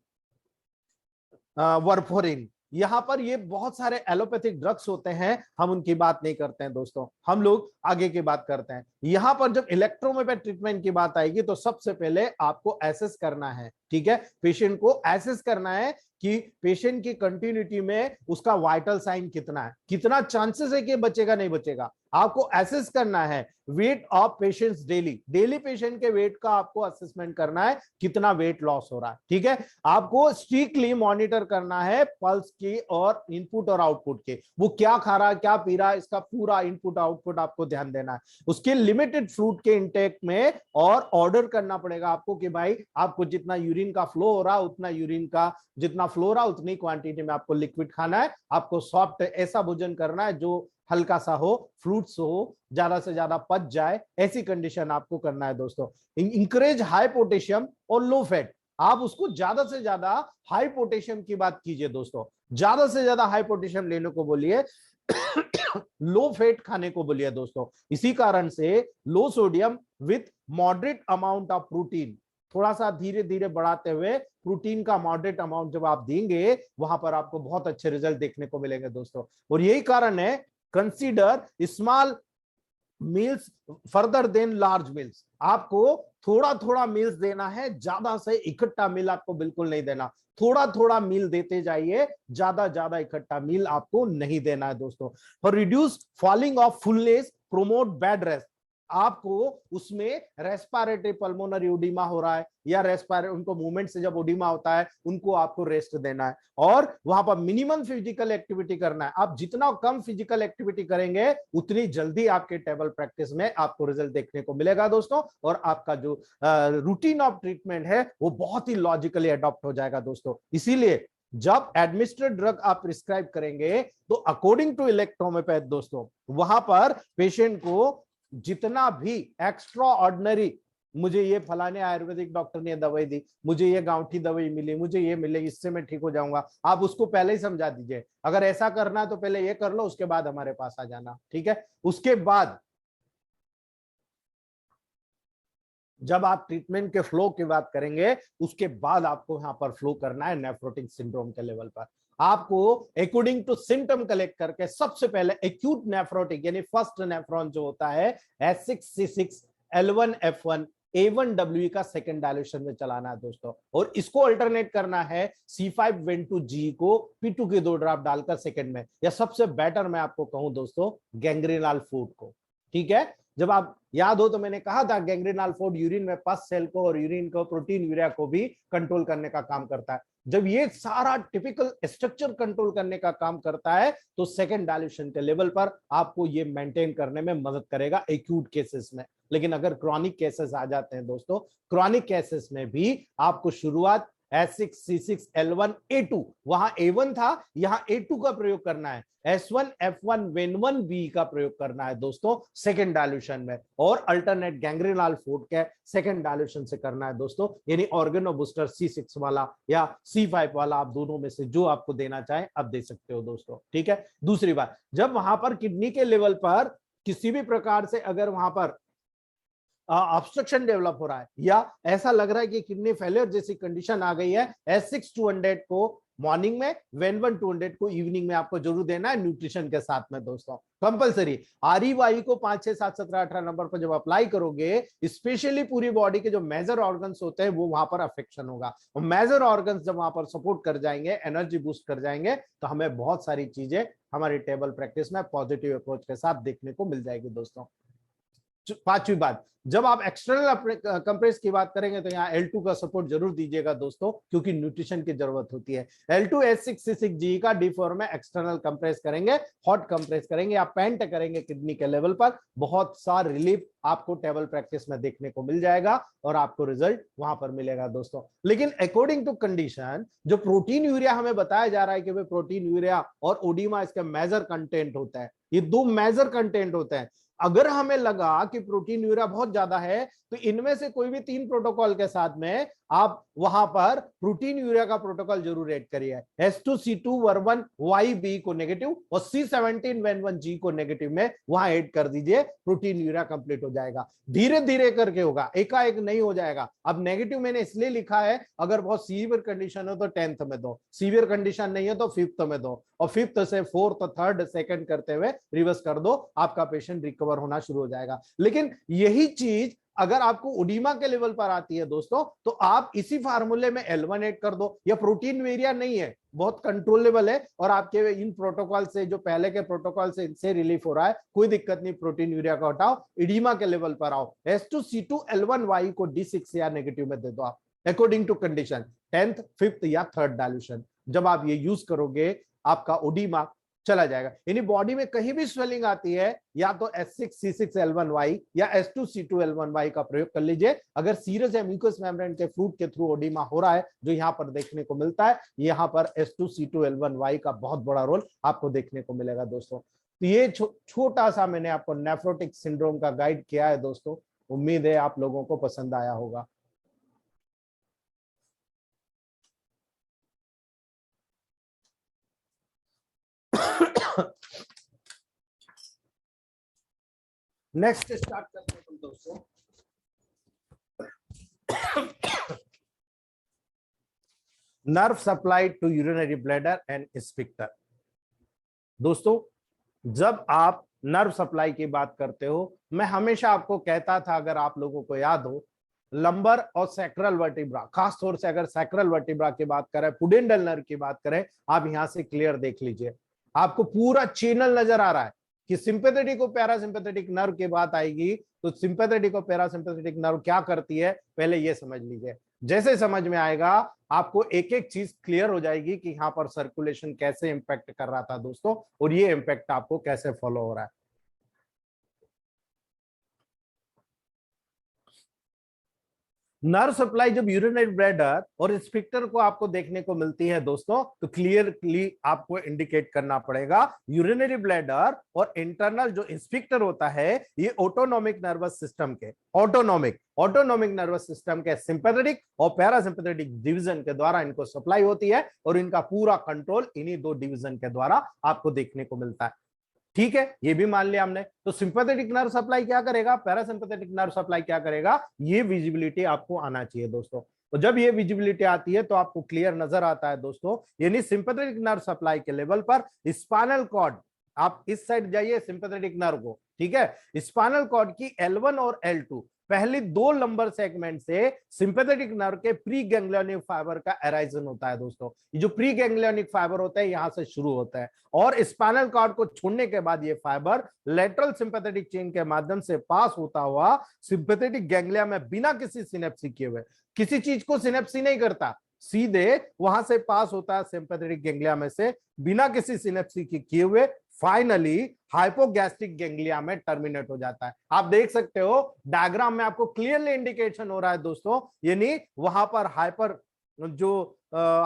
warfarin. यहां पर ये बहुत सारे एलोपैथिक ड्रग्स होते हैं, हम उनकी बात नहीं करते हैं दोस्तों, हम लोग आगे की बात करते हैं। यहां पर जब इलेक्ट्रोमेपैथ ट्रीटमेंट की बात आएगी तो सबसे पहले आपको एसेस करना है, ठीक है, पेशेंट को एसेस करना है कि पेशेंट की कंटिन्यूटी में उसका वाइटल साइन कितना है, कितना चांसेस है कि बचेगा नहीं बचेगा, आपको एसेस करना है। Weight of patients daily, daily patient के वेट का आपको असेसमेंट करना है, कितना वेट लॉस हो रहा है, ठीक है। आपको स्ट्रिक्टली मॉनिटर करना है पल्स की और इनपुट और आउटपुट के, वो क्या खा रहा है, क्या पी रहा है, इसका पूरा इनपुट आउटपुट आपको ध्यान देना है। उसके लिमिटेड फ्रूट के इंटेक में और ऑर्डर करना पड़ेगा आपको कि भाई आपको जितना यूरिन का फ्लो हो रहा है उतना यूरिन का जितना फ्लो रहा उतनी क्वांटिटी में आपको लिक्विड खाना है, आपको सॉफ्ट ऐसा भोजन करना है जो हल्का सा हो, फ्रूट्स हो, ज्यादा से ज्यादा पच जाए, ऐसी कंडीशन आपको करना है दोस्तों। इंकरेज हाई पोटेशियम और लो फैट, आप उसको ज्यादा से ज्यादा हाई पोटेशियम की बात कीजिए दोस्तों, ज्यादा से ज्यादा हाई पोटेशियम लेने को बोलिए, लो फैट खाने को बोलिए दोस्तों। इसी कारण से low sodium with moderate amount of protein, थोड़ा सा धीरे धीरे बढ़ाते हुए प्रोटीन का मॉडरेट अमाउंट जब आप देंगे वहां पर आपको बहुत अच्छे रिजल्ट देखने को मिलेंगे दोस्तों। और यही कारण है consider small meals further than large meals, आपको थोड़ा थोड़ा मील्स देना है, ज्यादा से इकट्ठा मील आपको बिल्कुल नहीं देना, थोड़ा थोड़ा मील देते जाइए, ज्यादा ज्यादा इकट्ठा मील आपको नहीं देना है दोस्तों। For reduce falling of fullness, promote bed rest, आपको उसमें रेस्पिरेटरी पल्मोनरी ओडिमा हो रहा है या रेस्पिरेटरी उनको मूवमेंट से जब ओडिमा होता है उनको आपको रेस्ट देना है, और वहां पर मिनिमम फिजिकल एक्टिविटी करना है। आप जितना कम फिजिकल एक्टिविटी करेंगे उतनी जल्दी आपके टेबल प्रैक्टिस में आपको रिजल्ट देखने को मिलेगा दोस्तों, और आपका जो रूटीन ऑफ ट्रीटमेंट है वो बहुत ही लॉजिकली अडॉप्ट हो जाएगा दोस्तों। इसीलिए जब एडमिनिस्ट्रेड ड्रग आप प्रिस्क्राइब करेंगे तो अकॉर्डिंग टू इलेक्ट्रोमेपैथ दोस्तों, वहां पर पेशेंट को जितना भी एक्स्ट्रा ऑर्डिनरी, मुझे ये फलाने आयुर्वेदिक डॉक्टर ने दवाई दी, मुझे ये गांठी दवाई मिली, मुझे ये मिले, इससे मैं ठीक हो जाऊंगा, आप उसको पहले ही समझा दीजिए, अगर ऐसा करना है तो पहले ये कर लो, उसके बाद हमारे पास आ जाना, ठीक है। उसके बाद जब आप ट्रीटमेंट के फ्लो की बात करेंगे उसके बाद आपको यहां पर फ्लो करना है नेफ्रोटिक सिंड्रोम के लेवल पर। आपको अकॉर्डिंग टू सिम्टम कलेक्ट करके सबसे पहले एक्यूट नेफ्रोटिक यानी फर्स्ट नेफ्रॉन जो होता है S6C6 L1F1 A1W का सेकंड डायल्यूशन में चलाना है दोस्तों, और इसको अल्टरनेट करना है C5N2G को P2 के 2 ड्रॉप डालकर सेकंड में, या सबसे बेटर मैं आपको कहूं दोस्तों गैंग्रेनॉल फूड को। ठीक है, जब आप याद हो तो मैंने कहा था गैंग्रेनॉल फूड यूरिन में पस सेल को और यूरिन को प्रोटीन यूरिया को भी कंट्रोल करने का काम करता है। जब ये सारा टिपिकल स्ट्रक्चर कंट्रोल करने का काम करता है तो सेकंड डायल्यूशन के लेवल पर आपको ये मेंटेन करने में मदद करेगा एक्यूट केसेस में। लेकिन अगर क्रॉनिक केसेस आ जाते हैं दोस्तों, क्रॉनिक केसेस में भी आपको शुरुआत S6C6L1A2, वहां A1 था, यहां A2 का प्रयोग करना है, S1F1Ven1B का प्रयोग करना है दोस्तों सेकंड डायल्यूशन में, और अल्टरनेट गैंग्रेनॉल फूड के सेकंड डायल्यूशन से करना है दोस्तों, यानी ऑर्गेनो बूस्टर C6 वाला या C5 वाला, आप दोनों में से जो आपको देना चाहे आप दे सकते हो दोस्तों। ठीक है, दूसरी बात, जब वहां पर किडनी के लेवल पर किसी भी प्रकार से अगर वहां पर ऑब्स्ट्रक्शन डेवलप हो रहा है या ऐसा लग रहा है कि किडनी फेलियर जैसी कंडीशन आ गई है, S6-200 को मॉर्निंग में, Ven1-200 को इवनिंग में आपको जरूर देना है न्यूट्रिशन के साथ में दोस्तों, कंपलसरी। REY को 5, 6, 7, 17, 18 नंबर पर जब अप्लाई करोगे, स्पेशली पूरी बॉडी के जो मेजर ऑर्गन्स होते हैं वो वहां पर अफेक्शन होगा, और मेजर ऑर्गन्स जब वहां पर सपोर्ट कर जाएंगे, एनर्जी बूस्ट कर जाएंगे, तो हमें बहुत सारी चीजें हमारी टेबल प्रैक्टिस में पॉजिटिव अप्रोच के साथ देखने को मिल जाएगी दोस्तों। पांचवी बात, जब आप एक्सटर्नल कंप्रेस की बात करेंगे तो यहाँ L2 का सपोर्ट जरूर दीजिएगा दोस्तों, क्योंकि न्यूट्रिशन की जरूरत होती है। L2 S6C6G का D4 में एक्सटर्नल कंप्रेस करेंगे, हॉट कंप्रेस करेंगे या पेंट करेंगे किडनी के लेवल पर, बहुत सा रिलीफ आपको टेबल प्रैक्टिस में देखने को मिल जाएगा और आपको रिजल्ट वहां पर मिलेगा दोस्तों। लेकिन अकॉर्डिंग टू कंडीशन, जो प्रोटीन यूरिया हमें बताया जा रहा है कि प्रोटीन यूरिया और ओडिमा इसका मेजर कंटेंट होता है, ये दो मेजर कंटेंट होते हैं। अगर हमें लगा कि प्रोटीन यूरिया बहुत ज्यादा है तो इनमें से कोई भी 3 प्रोटोकॉल के साथ में आप वहां पर प्रोटीन यूरिया का प्रोटोकॉल जरूर ऐड करिए। S2C2Ver1YB को नेगेटिव और C17Ven1G को नेगेटिव में वहां ऐड कर दीजिए, प्रोटीन यूरिया कंप्लीट हो जाएगा। धीरे धीरे करके होगा, एकाएक नहीं हो जाएगा। अब नेगेटिव मैंने इसलिए लिखा है, अगर बहुत सीवियर कंडीशन हो तो 10th में दो, सीवियर कंडीशन नहीं है तो 5th में दो, और 5th से 4th, 3rd, 2nd करते हुए रिवर्स कर दो, आपका पेशेंट रिकवर होना शुरू हो जाएगा। लेकिन यही चीज अगर आपको ओडिमा के लेवल पर आती है दोस्तों, तो आप इसी फार्मूले में L1 ऐड कर दो, या प्रोटीन यूरिया नहीं है, बहुत कंट्रोलेबल है और आपके इन प्रोटोकॉल से, जो पहले के प्रोटोकॉल से इनसे रिलीफ हो रहा है, कोई दिक्कत नहीं, प्रोटीन यूरिया का हटाओ, एडिमा के लेवल पर आओ, S2C2L1Y को D6 या नेगेटिव में दे दो आप, according to condition, 10th, 5th या 3rd डायल्यूशन। जब आप ये यूज करोगे आपका ओडिमा चला जाएगा। यानी बॉडी में कहीं भी स्वेलिंग आती है, या तो S6C6L1Y या S2C2L1Y का प्रयोग कर लीजिए। अगर सीरियस या म्यूकस मेम्ब्रेन के फ्लूइड के थ्रू ओडिमा हो रहा है, जो यहां पर देखने को मिलता है, यहां पर S2C2L1Y का बहुत बड़ा रोल आपको देखने को मिलेगा दोस्तों। तो ये छोटा सा मैंने आपको नेफ्रोटिक सिंड्रोम का गाइड किया है दोस्तों, उम्मीद है आप लोगों को पसंद आया होगा। नेक्स्ट स्टार्ट करते हैं दोस्तों। Nerve supply to urinary bladder and sphincter. दोस्तों, जब आप नर्व सप्लाई की बात करते हो, मैं हमेशा आपको कहता था, अगर आप लोगों को याद हो, लंबर और सैक्रल वर्टिब्रा, खासतौर से अगर सैक्रल वर्टिब्रा की बात करें, पुडेंडल नर्व की बात करें, आप यहां से क्लियर देख लीजिए, आपको पूरा चैनल नजर आ रहा है कि सिंपैथेटिक और पैरासिम्पैथेटिक नर्व की बात आएगी तो सिंपैथेटिक और पैरासिम्पैथेटिक नर्व क्या करती है, पहले ये समझ लीजिए। जैसे समझ में आएगा आपको एक एक चीज क्लियर हो जाएगी कि यहाँ पर सर्कुलेशन कैसे इंपैक्ट कर रहा था दोस्तों, और ये इंपैक्ट आपको कैसे फॉलो हो रहा है। नर्व सप्लाई जब यूरिनरी ब्लैडर और स्फिंक्टर को आपको देखने को मिलती है दोस्तों, तो क्लियरली आपको इंडिकेट करना पड़ेगा यूरिनरी ब्लैडर और इंटरनल जो स्फिंक्टर होता है, ये ऑटोनॉमिक नर्वस सिस्टम के ऑटोनॉमिक नर्वस सिस्टम के सिंपैथेटिक और पैरासिम्पैथेटिक डिवीजन के द्वारा इनको सप्लाई होती है, और इनका पूरा कंट्रोल इन्हीं 2 डिवीजन के द्वारा आपको देखने को मिलता है। ठीक है, ये भी मान लिया हमने। तो सिंपैथेटिक नर्व सप्लाई क्या करेगा, पैरासिम्पैथेटिक नर्व सप्लाई क्या करेगा, ये विजिबिलिटी आपको आना चाहिए दोस्तों। तो जब ये विजिबिलिटी आती है तो आपको क्लियर नजर आता है दोस्तों, यानी सिंपैथेटिक नर्व सप्लाई के लेवल पर स्पाइनल कॉर्ड, आप इस साइड जाइए सिंपैथेटिक नर्व को, ठीक है, स्पाइनल कॉर्ड की L1 और L2 पहली दो लंबर सेगमेंट से सिंपैथेटिक नर्व के प्री गैंग्लियोनिक फाइबर का एराइजन होता है दोस्तों। ये जो प्री गैंग्लियोनिक फाइबर होता है यहां से शुरू होता है और स्पाइनल कॉर्ड को छोड़ने के बाद ये फाइबर लेटरल सिंपैथेटिक चेन के माध्यम से पास होता हुआ सिंपैथेटिक गैंग्लिया में बिना किसी सिनेप्सी किए हुए, किसी चीज को सिनेप्सी नहीं करता, सीधे वहां से पास होता है सिंपैथेटिक गैंग्लिया में से बिना किसी सिनेप्सी के किए हुए, फाइनली हाइपोगैस्ट्रिक गैंग्लिया में टर्मिनेट हो जाता है। आप देख सकते हो डायग्राम में आपको क्लियरली इंडिकेशन हो रहा है दोस्तों, यानी वहां पर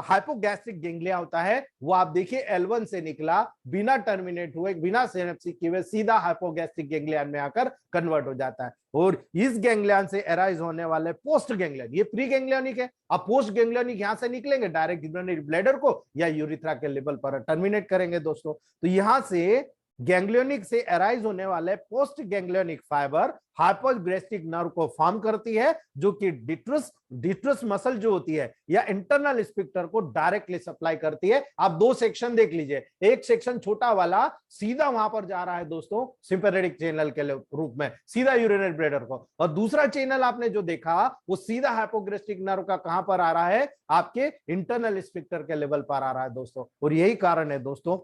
हाइपोगैस्ट्रिक गैंग्लिया होता है वो आप देखिए L1 से निकला, बिना टर्मिनेट हुए, बिना सिनेप्सी किए हुए सीधा हाइपोगैस्ट्रिक गैंग्लियन में आकर कन्वर्ट हो जाता है। और इस गैंग्लियन से एराइज होने वाले पोस्ट गैंग्लियन, ये प्री गैंग्लियोनिक है, अब पोस्ट गैंग्लियोनिक यहां से निकलेंगे डायरेक्ट यूरिनरी ब्लैडर को या यूरिथ्रा के लेवल पर टर्मिनेट करेंगे दोस्तों। तो यहां से गैंग्लियोनिक से एराइज होने वाले post ganglionic fibre hypogastric nerve को फॉर्म करती है, जो कि डिट्रस मसल जो होती है या इंटरनल स्फिंक्टर को डायरेक्टली सप्लाई करती है। आप दो सेक्शन देख लीजिए, एक सेक्शन छोटा वाला सीधा वहां पर जा रहा है दोस्तों सिंपैथेटिक चैनल के रूप में सीधा यूरिनरी ब्लैडर को, और दूसरा चैनल आपने जो देखा वो सीधा हाइपोगैस्ट्रिक नर्व का कहां पर आ रहा है, आपके इंटरनल स्फिंक्टर के लेवल पर आ रहा है दोस्तों। और यही कारण है दोस्तों,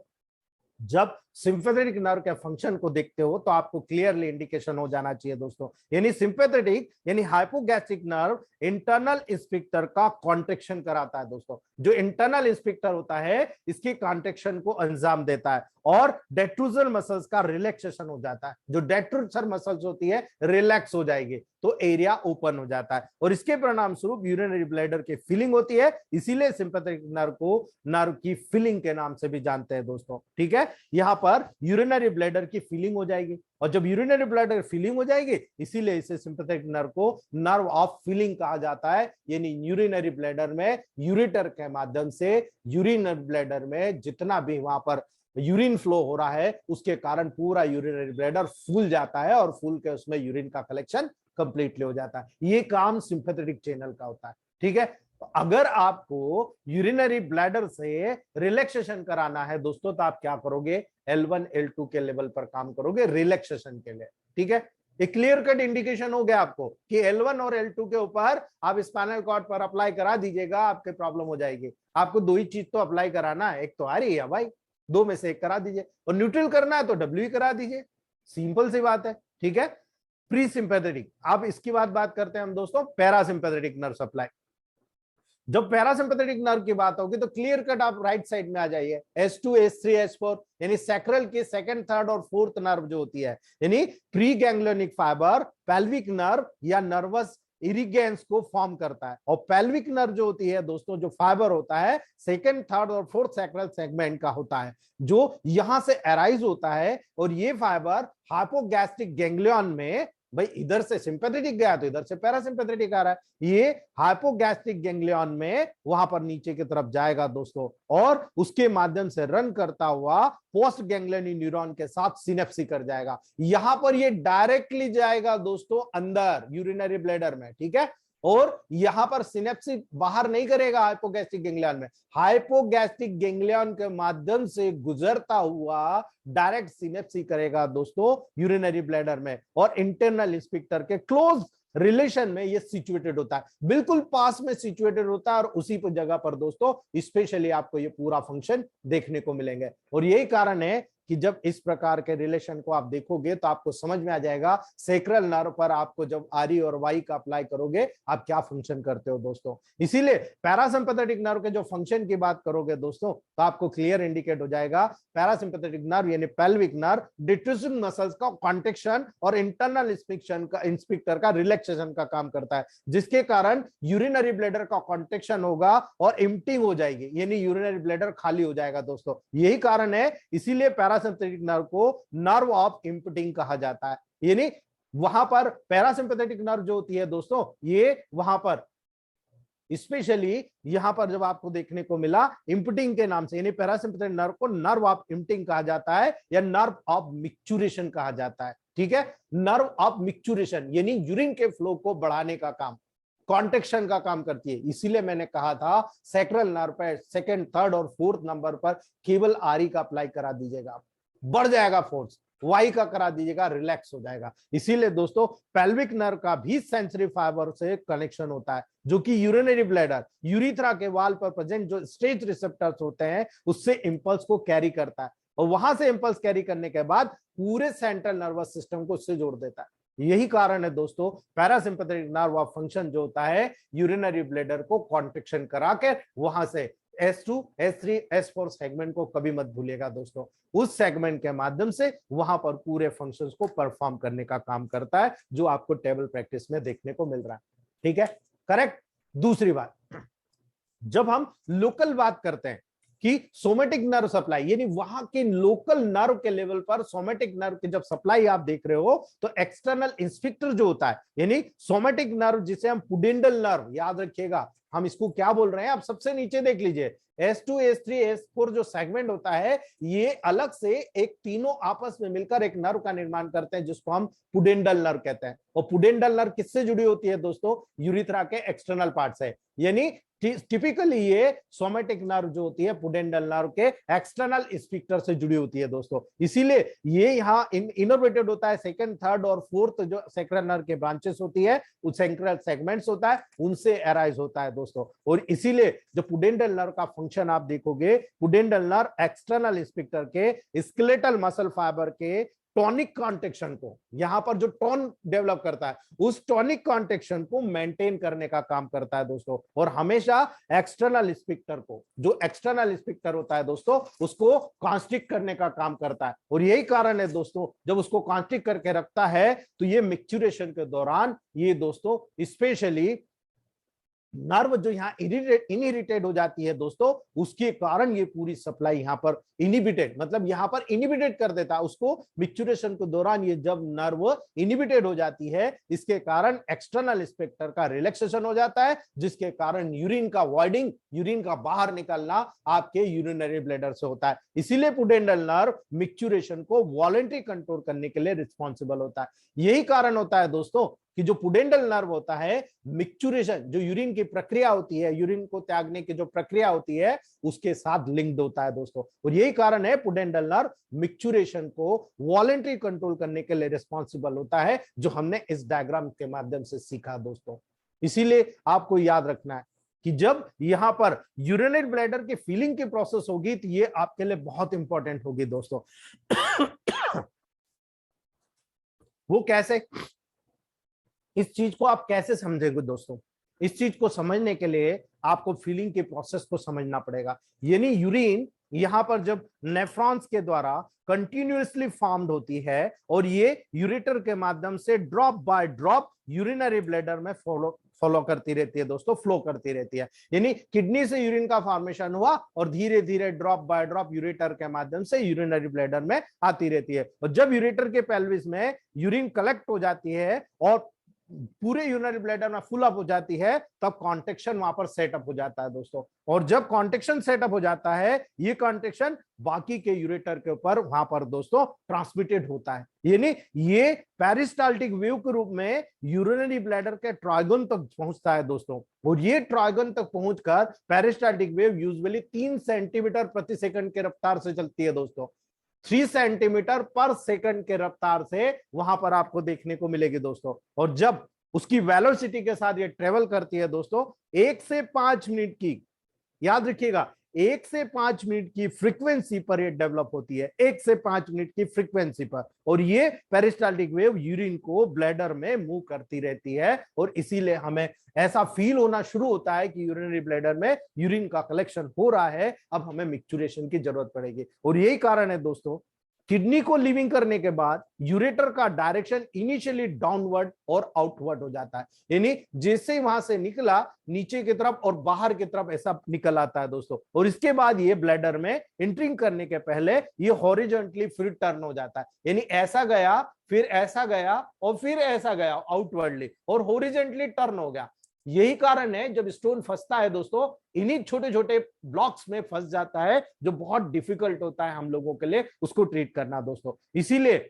जब सिंपैथेटिक नर्व के फंक्शन को देखते हो तो आपको क्लियरली इंडिकेशन हो जाना चाहिए दोस्तों, यानी सिंपैथेटिक यानी हाइपोगैस्ट्रिक नर्व इंटरनल स्फिंक्टर का कॉन्ट्रैक्शन कराता है दोस्तों। जो इंटरनल स्फिंक्टर होता है इसकी कॉन्ट्रैक्शन को अंजाम देता है और डेट्रूजल मसल्स का रिलैक्सेशन हो जाता है। जो डेट्रूजल मसल्स होती है रिलैक्स हो जाएगी तो एरिया ओपन हो जाता है और इसके परिणाम स्वरूप यूरिनरी ब्लैडर की फिलिंग होती है, इसीलिए सिंपैथेटिक नर्व को नर्व की फिलिंग के नाम से भी जानते हैं दोस्तों। ठीक है, यहां पर यूरिनरी ब्लैडर की फिलिंग हो जाएगी और जब यूरिनरी ब्लैडर फिलिंग हो जाएगी इसीलिए इसे सिंपैथेटिक नर्व को नर्व ऑफ फिलिंग कहा जाता है, यानी यूरिनरी ब्लैडर में यूरेटर के माध्यम से यूरिनरी ब्लैडर में जितना भी वहां पर यूरिन फ्लो हो रहा है उसके कारण पूरा यूरिनरी ब्लैडर फूल जाता है और फूल के उसमें यूरिन का कलेक्शन कंप्लीटली हो जाता है। ये काम सिंपैथेटिक चैनल का होता है। ठीक है, अगर आपको यूरिनरी ब्लैडर से रिलैक्सेशन कराना है दोस्तों तो आप क्या करोगे, L1 L2 के लेवल पर काम करोगे रिलैक्सेशन के लिए। ठीक है, एक क्लियर कट इंडिकेशन हो गया आपको कि L1 और L2 के ऊपर आप स्पाइनल कॉर्ड पर अप्लाई करा दीजिएगा, आपके प्रॉब्लम हो जाएगी। आपको दो ही चीज तो अप्लाई कराना है, एक तो आ रही है भाई, दो में से एक करा दीजिए, और न्यूट्रल करना है तो W करा दीजिए, सिंपल सी बात है। ठीक है, प्री सिंपैथेटिक, अब इसकी बात करते हैं हम दोस्तों पैरासिम्पैथेटिक नर्व सप्लाई। जब पैरासिम्पैथेटिक नर्व की बात होगी तो क्लियर कट आप राइट साइड में आ जाइए, S2 S3 S4 यानी सैक्रल के सेकंड थर्ड और फोर्थ नर्व जो होती है, यानी pre ganglionic fibre pelvic nerve या नर्वस इरिगेंस को फॉर्म करता है। और पेल्विक नर्व जो होती है दोस्तों, जो फाइबर होता है सेकंड थर्ड और फोर्थ सैक्रल सेगमेंट का होता है, जो यहां से अराइज होता है और ये फाइबर हाइपोगैस्ट्रिक गैंग्लियन में, भाई इधर से सिंपैथेटिक गया तो इधर से पैरासिम्पैथेटिक आ रहा है, ये हाइपोगैस्ट्रिक गैंग्लियन में वहां पर नीचे की तरफ जाएगा दोस्तों और उसके माध्यम से रन करता हुआ पोस्ट गैंग्लियनी न्यूरॉन के साथ सिनेप्सी कर जाएगा। यहां पर ये डायरेक्टली जाएगा दोस्तों अंदर यूरिनरी ब्लैडर में। ठीक है, और यहां पर सिनेप्सी बाहर नहीं करेगा हाइपोगैस्ट्रिक गैंग्लियन में, हाइपोगैस्ट्रिक गैंग्लियन के माध्यम से गुजरता हुआ डायरेक्ट सिनेप्सी करेगा दोस्तों यूरिनरी ब्लैडर में, और इंटरनल स्फिंक्टर के क्लोज रिलेशन में ये सिचुएटेड होता है, बिल्कुल पास में सिचुएटेड होता है, और उसी पर जगह पर दोस्तों स्पेशली आपको ये पूरा फंक्शन देखने को मिलेंगे। और यही कारण है कि जब इस प्रकार के रिलेशन को आप देखोगे तो आपको समझ में आ जाएगा सैक्रल नर्व पर आपको जब आरी और वाई का अप्लाई करोगे आप क्या फंक्शन करते हो दोस्तों। इसीलिए पैरासिम्पैथेटिक नर्व के जो फंक्शन की बात करोगे दोस्तों तो आपको क्लियर इंडिकेट हो जाएगा, पैरासिम्पैथेटिक नर्व यानी पेल्विक नर्व डिट्रूसिव मसल्स का कॉन्ट्रैक्शन और इंटरनल स्फिंक्टर का रिलैक्सेशन का काम करता है, जिसके कारण यूरिनरी ब्लैडर का कॉन्ट्रैक्शन होगा और एम्प्टिंग हो जाएगी, यानी यूरिनरी ब्लैडर खाली हो जाएगा दोस्तों। यही कारण है, इसीलिए पैरासिम्पैथेटिक नर्व को नर्व ऑफ एम्प्टिंग कहा जाता है। यानी वहां पर पैरासिम्पैथेटिक नर्व जो होती है दोस्तों, ये वहां पर स्पेशली यहां पर जब आपको देखने को मिला इम्प्टिंग के नाम से, यानी पैरासिम्पैथेटिक नर्व को नर्व ऑफ इम्प्टिंग कहा जाता है या नर्व ऑफ मिक्चुरेशन कहा जाता है। ठीक है, नर्व ऑफ मिक्चुरेशन यानी यूरिन के फ्लो को बढ़ाने का काम, कॉन्ट्रैक्शन का काम करती है। इसीलिए मैंने कहा था सैक्रल नर्व पर सेकंड थर्ड और फोर्थ नंबर पर केवल आरी का अप्लाई करा दीजिएगा, बढ़ जाएगा फोर्स। वाई का करा दीजिएगा, रिलैक्स हो जाएगा। इसीलिए दोस्तों पेल्विक नर्व का भी सेंसरी फाइबर से कनेक्शन होता है, जो कि यूरिनरी ब्लैडर, यूरिथ्रा के वाल पर प्रेजेंट जो स्टेज रिसेप्टर्स होते हैं उससे इंपल्स को कैरी करता है, और वहां से इंपल्स कैरी करने के बाद पूरे सेंट्रल नर्वस सिस्टम को उससे जोड़ देता है। यही कारण है दोस्तों पैरासिम्पैथेटिक नर्व ऑफ फंक्शन जो होता है यूरिनरी ब्लैडर को कॉन्ट्रैक्शन करा के वहां से S2, S3, S4 सेगमेंट को कभी मत भूलिएगा दोस्तों, उस सेगमेंट के माध्यम से वहां पर पूरे फंक्शंस को परफॉर्म करने का काम करता है, जो आपको टेबल प्रैक्टिस में देखने को मिल रहा है। ठीक है, करेक्ट। दूसरी बात, जब हम लोकल बात करते हैं कि सोमेटिक नर्व सप्लाई, यानी वहां के लोकल नर्व के लेवल पर सोमेटिक नर्व की जब सप्लाई आप देख रहे हो, तो एक्सटर्नल इंस्पेक्टर जो होता है, यानी सोमेटिक नर्व जिसे हम पुडेंडल नर्व, याद रखिएगा हम इसको क्या बोल रहे हैं, आप सबसे नीचे देख लीजिए, S2, S3, S4 जो सेगमेंट होता है, ये अलग से एक तीनों आपस में मिलकर एक नर्व का निर्माण करते हैं, जिसको हम पुडेंडल नर्व कहते हैं। और पुडेंडल नर्व किससे जुड़ी होती है दोस्तों, यूरिथ्रा के एक्सटर्नल पार्ट से, यानी टिपिकली ये सोमेटिक नर्व जो होती है पुडेंडल नर्व के एक्सटर्नल स्फिंक्टर से जुड़ी होती है दोस्तों। इसीलिए ये यहाँ इनोवेटेड होता है, सेकंड, थर्ड और फोर्थ जो सेक्रेल नर्व के ब्रांचेस होती है, उस सेक्रेल सेगमेंट्स होता है, उनसे अराइज होता है दोस्तों। और इसीलिए जो पुडेंडल नर्व का फंक्शन आप देखोगे, पुडेंडल नर्व एक्सटर्नल स्फिंक्टर के स्केलेटल मसल फाइबर के टॉनिक कॉन्ट्रैक्शन को, यहां पर जो टोन डेवलप करता है, उस टॉनिक कॉन्ट्रैक्शन को मेंटेन करने का काम करता है दोस्तों। और हमेशा एक्सटर्नल स्फिंक्टर को, जो एक्सटर्नल स्फिंक्टर होता है दोस्तों, उसको कॉन्स्ट्रिक्ट करने का काम करता है। और यही कारण है दोस्तों, जब उसको कॉन्स्ट्रिक्ट करके रखता है, तो ये मैच्योरेशन के दौरान ये दोस्तों स्पेशली नर्व जो यहाँ इनहिबिटेड हो जाती है दोस्तों, उसके कारण ये पूरी सप्लाई यहाँ पर इनहिबिटेड, मतलब यहाँ पर इनहिबिटेड कर देता है उसको मैच्योरेशन के दौरान। ये जब नर्व इनहिबिटेड हो जाती है, इसके कारण एक्सटर्नल स्पेक्टर का रिलैक्सेशन हो जाता है, जिसके कारण यूरिन का वॉइडिंग, यूरिन का बाहर निकलना आपके यूरिनरी ब्लैडर से होता है। इसीलिए पुडेंडल नर्व मैच्योरेशन को वॉलंटरी कंट्रोल करने के लिए रिस्पॉन्सिबल होता है। यही कारण होता है दोस्तों कि जो पुडेंडल नर्व होता है, मैच्योरेशन जो यूरिन की प्रक्रिया होती है, यूरिन को त्यागने की जो प्रक्रिया होती है, उसके साथ लिंक्ड होता है दोस्तों। और यही कारण है पुडेंडल नर्व मैच्योरेशन को वॉलंटरी कंट्रोल करने के लिए रिस्पॉन्सिबल होता है, जो हमने इस डायग्राम के माध्यम से सीखा दोस्तों। इसीलिए आपको याद रखना है कि जब यहां पर यूरिनरी ब्लैडर की फीलिंग की प्रोसेस होगी, तो ये आपके लिए बहुत इंपॉर्टेंट होगी दोस्तों। वो कैसे, इस चीज को आप कैसे समझेंगे दोस्तों, इस चीज को समझने के लिए आपको फीलिंग के प्रोसेस को समझना पड़ेगा। यानी यूरिन यहां पर जब नेफ्रॉन्स के द्वारा कंटिन्यूअसली फॉर्म्ड होती है, और ये यूरेटर के माध्यम से drop by drop urinary bladder में फॉलो करती रहती है दोस्तों, फ्लो करती रहती है। यानी किडनी से यूरिन का फॉर्मेशन हुआ और धीरे धीरे ड्रॉप बाय ड्रॉप यूरेटर के माध्यम से यूरिनरी ब्लैडर में आती रहती है। और जब यूरेटर के पेल्विस में यूरिन कलेक्ट हो जाती है और पूरे यूरिनरी ब्लैडर में फुल अप हो जाती है, तब कॉन्ट्रैक्शन वहां पर सेटअप हो जाता है दोस्तों। और जब कॉन्ट्रैक्शन सेटअप हो जाता है, ये कॉन्ट्रैक्शन बाकी के यूरेटर के ऊपर वहां पर दोस्तों ट्रांसमिटेड होता है। यानी ये पेरिस्टाल्टिक वेव के रूप में यूरिनरी ब्लैडर के ट्राइगोन तक पहुंचता है दोस्तों। और ये ट्राइगोन तक पहुंचकर पेरिस्टाल्टिक वेव यूजुअली 3 सेंटीमीटर प्रति सेकंड के रफ्तार से चलती है दोस्तों। 3 सेंटीमीटर पर सेकंड के रफ्तार से वहां पर आपको देखने को मिलेगी दोस्तों। और जब उसकी वेलोसिटी के साथ ये ट्रेवल करती है दोस्तों, 1 से 5 मिनट की, याद रखिएगा, 1 से 5 मिनट की फ्रीक्वेंसी पर ये डेवलप होती है, 1 से 5 मिनट की फ्रीक्वेंसी पर। और ये पेरिस्टाल्टिक वेव यूरिन को ब्लैडर में मूव करती रहती है, और इसीलिए हमें ऐसा फील होना शुरू होता है कि यूरिनरी ब्लैडर में यूरिन का कलेक्शन हो रहा है, अब हमें मैच्योरेशन की जरूरत पड़ेगी। और यही कारण है दोस्तों, किडनी को लीविंग करने के बाद यूरेटर का डायरेक्शन इनिशियली डाउनवर्ड और आउटवर्ड हो जाता है। यानी जैसे ही वहां से निकला, नीचे की तरफ और बाहर की तरफ ऐसा निकल आता है दोस्तों। और इसके बाद ये ब्लैडर में एंट्रिंग करने के पहले ये हॉरिजॉन्टली फिर टर्न हो जाता है। यानी ऐसा गया, फिर ऐसा गया, और फिर ऐसा गया आउटवर्डली, और हॉरिजॉन्टली टर्न हो गया। यही कारण है जब स्टोन फंसता है दोस्तों, इन्हीं छोटे छोटे ब्लॉक्स में फंस जाता है, जो बहुत डिफिकल्ट होता है हम लोगों के लिए उसको ट्रीट करना दोस्तों। इसीलिए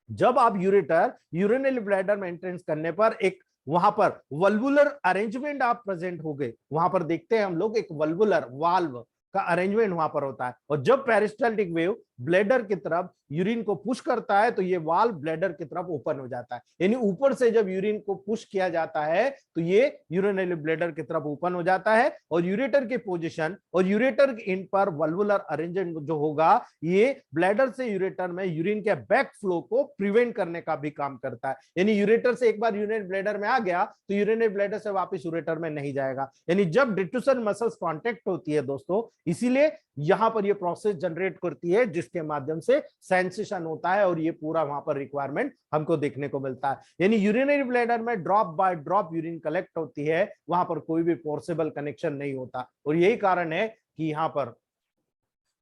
जब आप यूरेटर यूरिनरी ब्लैडर में एंट्रेंस करने पर एक वहां पर वल्वुलर अरेंजमेंट आप प्रेजेंट हो गए, वहां पर देखते हैं हम लोग एक वल्वुलर वाल्व का अरेंजमेंट वहां पर होता है। और जब पेरिस्टाल्टिक वेव ब्लैडर की तरफ यूरिन को पुश करता है तो ये वाल्व ब्लैडर की तरफ ओपन हो जाता है, यानी ऊपर से जब यूरिन को पुश किया जाता है तो ये यूरिनरी ब्लैडर की तरफ ओपन हो जाता है और यूरेटर की पोजीशन और यूरेटर के इन पर वल्वुलर अरेंजमेंट जो होगा ये ब्लैडर से यूरेटर में यूरिन के बैक फ्लो को प्रिवेंट करने का भी काम करता है। यानी यूरेटर से एक बार यूरिनरी ब्लैडर में आ गया तो यूरिनरी ब्लैडर से वापस यूरेटर में नहीं जाएगा, यानी जब डिट्यूशन मसल्स कांटेक्ट होती है दोस्तों, इसीलिए यहां पर ये प्रोसेस जनरेट करती है जिसके माध्यम से सेंसेशन होता है और ये पूरा वहां पर रिक्वायरमेंट हमको देखने को मिलता है। यानी यूरिनरी ब्लैडर में drop by drop urine collect होती है, वहां पर कोई भी फोर्सेबल कनेक्शन नहीं होता और यही कारण है कि यहां पर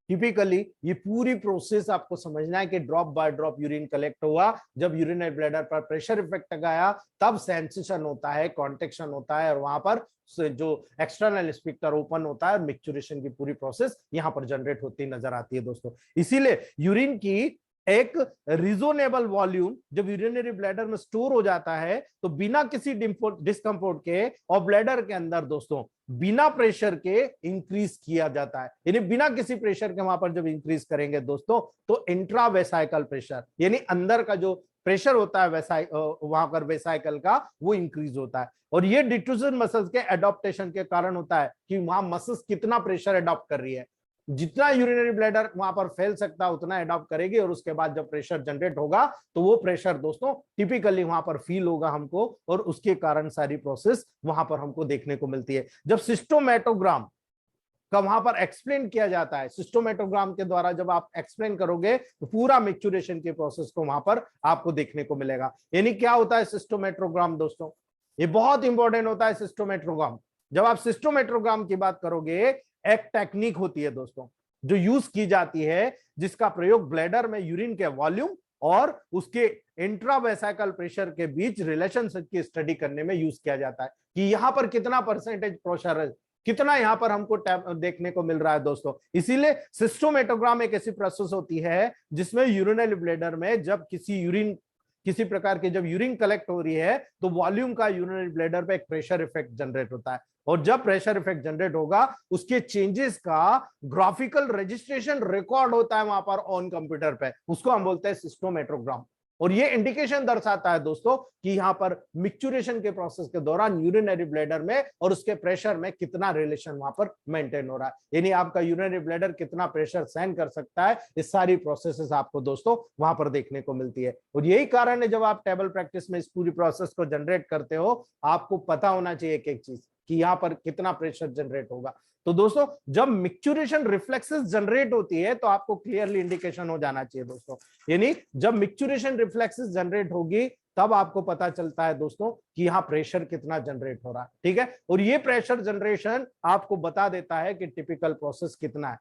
टिपिकली ये पूरी प्रोसेस आपको समझना है कि drop by drop urine collect हुआ, जब यूरिनरी ब्लैडर पर प्रेशर इफेक्ट गया तब सेंसेशन होता है, कॉन्ट्रैक्शन होता है और वहां पर जो एक्सटर्नल स्फिंक्टर ओपन होता है और मिक्चुरेशन की पूरी प्रोसेस यहां पर जनरेट होती नजर आती है दोस्तों। इसीलिए यूरिन की एक रिजोनेबल वॉल्यूम जब यूरिनरी ब्लैडर में स्टोर हो जाता है तो बिना किसी डिस्कम्फर्ट के और ब्लैडर के अंदर दोस्तों बिना प्रेशर के इंक्रीज किया जाता है, यानी बिना किसी प्रेशर के वहां पर जब इंक्रीज करेंगे दोस्तों तो इंट्रावेसाइकल प्रेशर यानी अंदर का जो प्रेशर होता है वहां पर वेसाइकल का वो इंक्रीज होता है और ये डिफ्यूजन मसल्स के एडॉप्टेशन के कारण होता है कि वहां मसल्स कितना प्रेशर एडॉप्ट कर रही है, जितना यूरिनरी ब्लैडर वहां पर फैल सकता है उतना एडॉप्ट करेगी और उसके बाद जब प्रेशर जनरेट होगा तो वो प्रेशर दोस्तों टिपिकली वहां पर फील होगा हमको और उसके कारण सारी प्रोसेस वहां पर हमको देखने को मिलती है। जब सिस्टोमेटोग्राम का वहां पर एक्सप्लेन किया जाता है, सिस्टोमेटोग्राम के द्वारा जब आप एक्सप्लेन करोगे तो पूरा मिक्चुरेशन के प्रोसेस को वहां पर आपको देखने को मिलेगा। यानी क्या होता है सिस्टोमेट्रोग्राम दोस्तों, ये बहुत इंपॉर्टेंट होता है सिस्टोमेट्रोग्राम। जब आप सिस्टोमेट्रोग्राम की बात करोगे एक टेक्निक होती है दोस्तों जो यूज की जाती है जिसका प्रयोग ब्लैडर में यूरिन के वॉल्यूम और उसके इंट्रावेसाइकल प्रेशर के बीच रिलेशनशिप की स्टडी करने में यूज किया जाता है कि यहां पर कितना परसेंटेज प्रेशर है, कितना यहां पर हमको देखने को मिल रहा है दोस्तों। इसीलिए सिस्टोमेटोग्राम एक ऐसी प्रोसेस होती है जिसमें यूरिनरी ब्लैडर में जब किसी प्रकार की जब यूरिन कलेक्ट हो रही है तो वॉल्यूम का यूरिनरी ब्लैडर पे एक प्रेशर इफेक्ट जनरेट होता है और जब प्रेशर इफेक्ट जनरेट होगा उसके चेंजेस का ग्राफिकल रजिस्ट्रेशन रिकॉर्ड होता है वहां पर ऑन कंप्यूटर पे, उसको हम बोलते हैं सिस्टोमेट्रोग्राम। और ये इंडिकेशन दर्शाता है दोस्तों कि यहां पर मिक्चुरेशन के प्रोसेस के दौरान यूरिनरी ब्लैडर में और उसके प्रेशर में कितना रिलेशन वहां पर मेंटेन हो रहा है, यानी आपका यूरिनरी ब्लैडर कितना प्रेशर सहन कर सकता है, इस सारी प्रोसेसेस आपको दोस्तों वहां पर देखने को मिलती है। और यही कारण है जब आप टेबल प्रैक्टिस में इस पूरी प्रोसेस को जनरेट करते हो आपको पता होना चाहिए एक एक चीज कि यहां पर कितना प्रेशर जनरेट होगा। तो दोस्तों जब मिक्चुरेशन रिफ्लेक्सेस जनरेट होती है तो आपको क्लियरली इंडिकेशन हो जाना चाहिए दोस्तों, यानी जब मिक्चुरेशन रिफ्लेक्सेस जनरेट होगी तब आपको पता चलता है दोस्तों कि यहाँ प्रेशर कितना जनरेट हो रहा है, ठीक है। और ये प्रेशर जनरेशन आपको बता देता है कि टिपिकल प्रोसेस कितना है,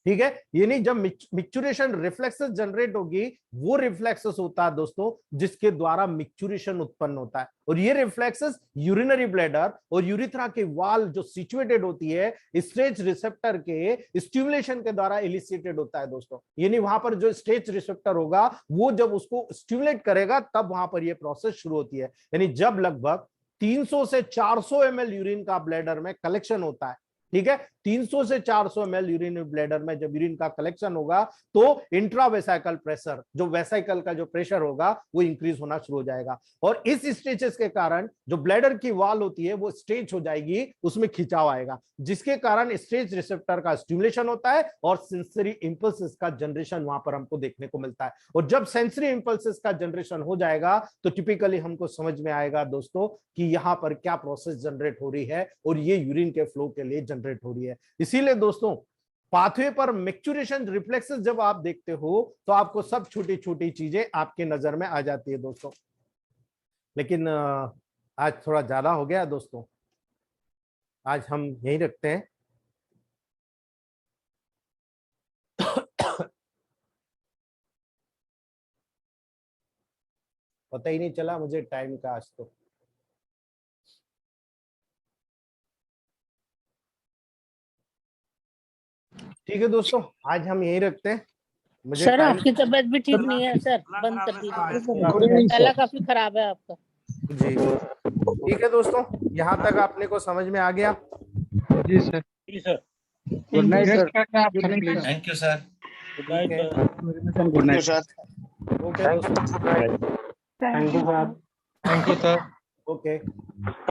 ठीक है। यानी जब मिक्चुरेशन रिफ्लेक्सेस जनरेट होगी वो रिफ्लेक्सेस होता है दोस्तों जिसके द्वारा मिक्चुरेशन उत्पन्न होता है और ये रिफ्लेक्सेस यूरिनरी ब्लैडर और यूरिथ्रा के वाल जो सिचुएटेड होती है स्ट्रेच रिसेप्टर के स्टिमुलेशन के द्वारा इलिसिटेड होता है दोस्तों। यानी वहां पर जो स्ट्रेच रिसेप्टर होगा वो जब उसको स्टिमुलेट करेगा तब वहां पर ये प्रोसेस शुरू होती है। यानी जब लगभग 300 से 400 ml यूरिन का ब्लैडर में कलेक्शन होता है, ठीक है, 300 से 400 ml यूरिन ब्लैडर में जब यूरिन का कलेक्शन होगा तो इंट्रावेसाइकल प्रेशर जो वेसाइकल का जो प्रेशर होगा वो इंक्रीज होना शुरू हो जाएगा और इस स्ट्रेचेस के कारण जो ब्लैडर की वॉल होती है वो स्ट्रेच हो जाएगी, उसमें खिंचाव आएगा जिसके कारण स्ट्रेच रिसेप्टर का स्टिमुलेशन होता है और सेंसरी इंपल्सेस का जनरेशन वहां पर हमको देखने को मिलता है। और जब सेंसरी इंपल्सेस का जनरेशन हो जाएगा तो टिपिकली हमको समझ में आएगा दोस्तों कि यहाँ पर क्या प्रोसेस जनरेट हो रही है और ये यूरिन के फ्लो के लिए जनरेट हो रही है। इसीलिए दोस्तों पाथवे पर मैच्योरेशन रिफ्लेक्सेस जब आप देखते हो तो आपको सब छोटी छोटी चीजें आपके नजर में आ जाती है दोस्तों। लेकिन आज थोड़ा ज्यादा हो गया दोस्तों, आज हम यही रखते हैं। पता ही नहीं चला मुझे टाइम का आज तो। ठीक है दोस्तों, आज हम यही रखते हैं। मुझे सर आपकी तबीयत भी ठीक नहीं है सर, बंद कर दीजिए, गला काफी खराब है आपका जी। ठीक है दोस्तों, यहाँ तक आपने को समझ में आ गया? जी सर। जी sir. Good night sir. Thank you sir. Good night Okay. Sir. Good night sir. Okay दोस्तों, thank you sir. Thank you sir. Okay.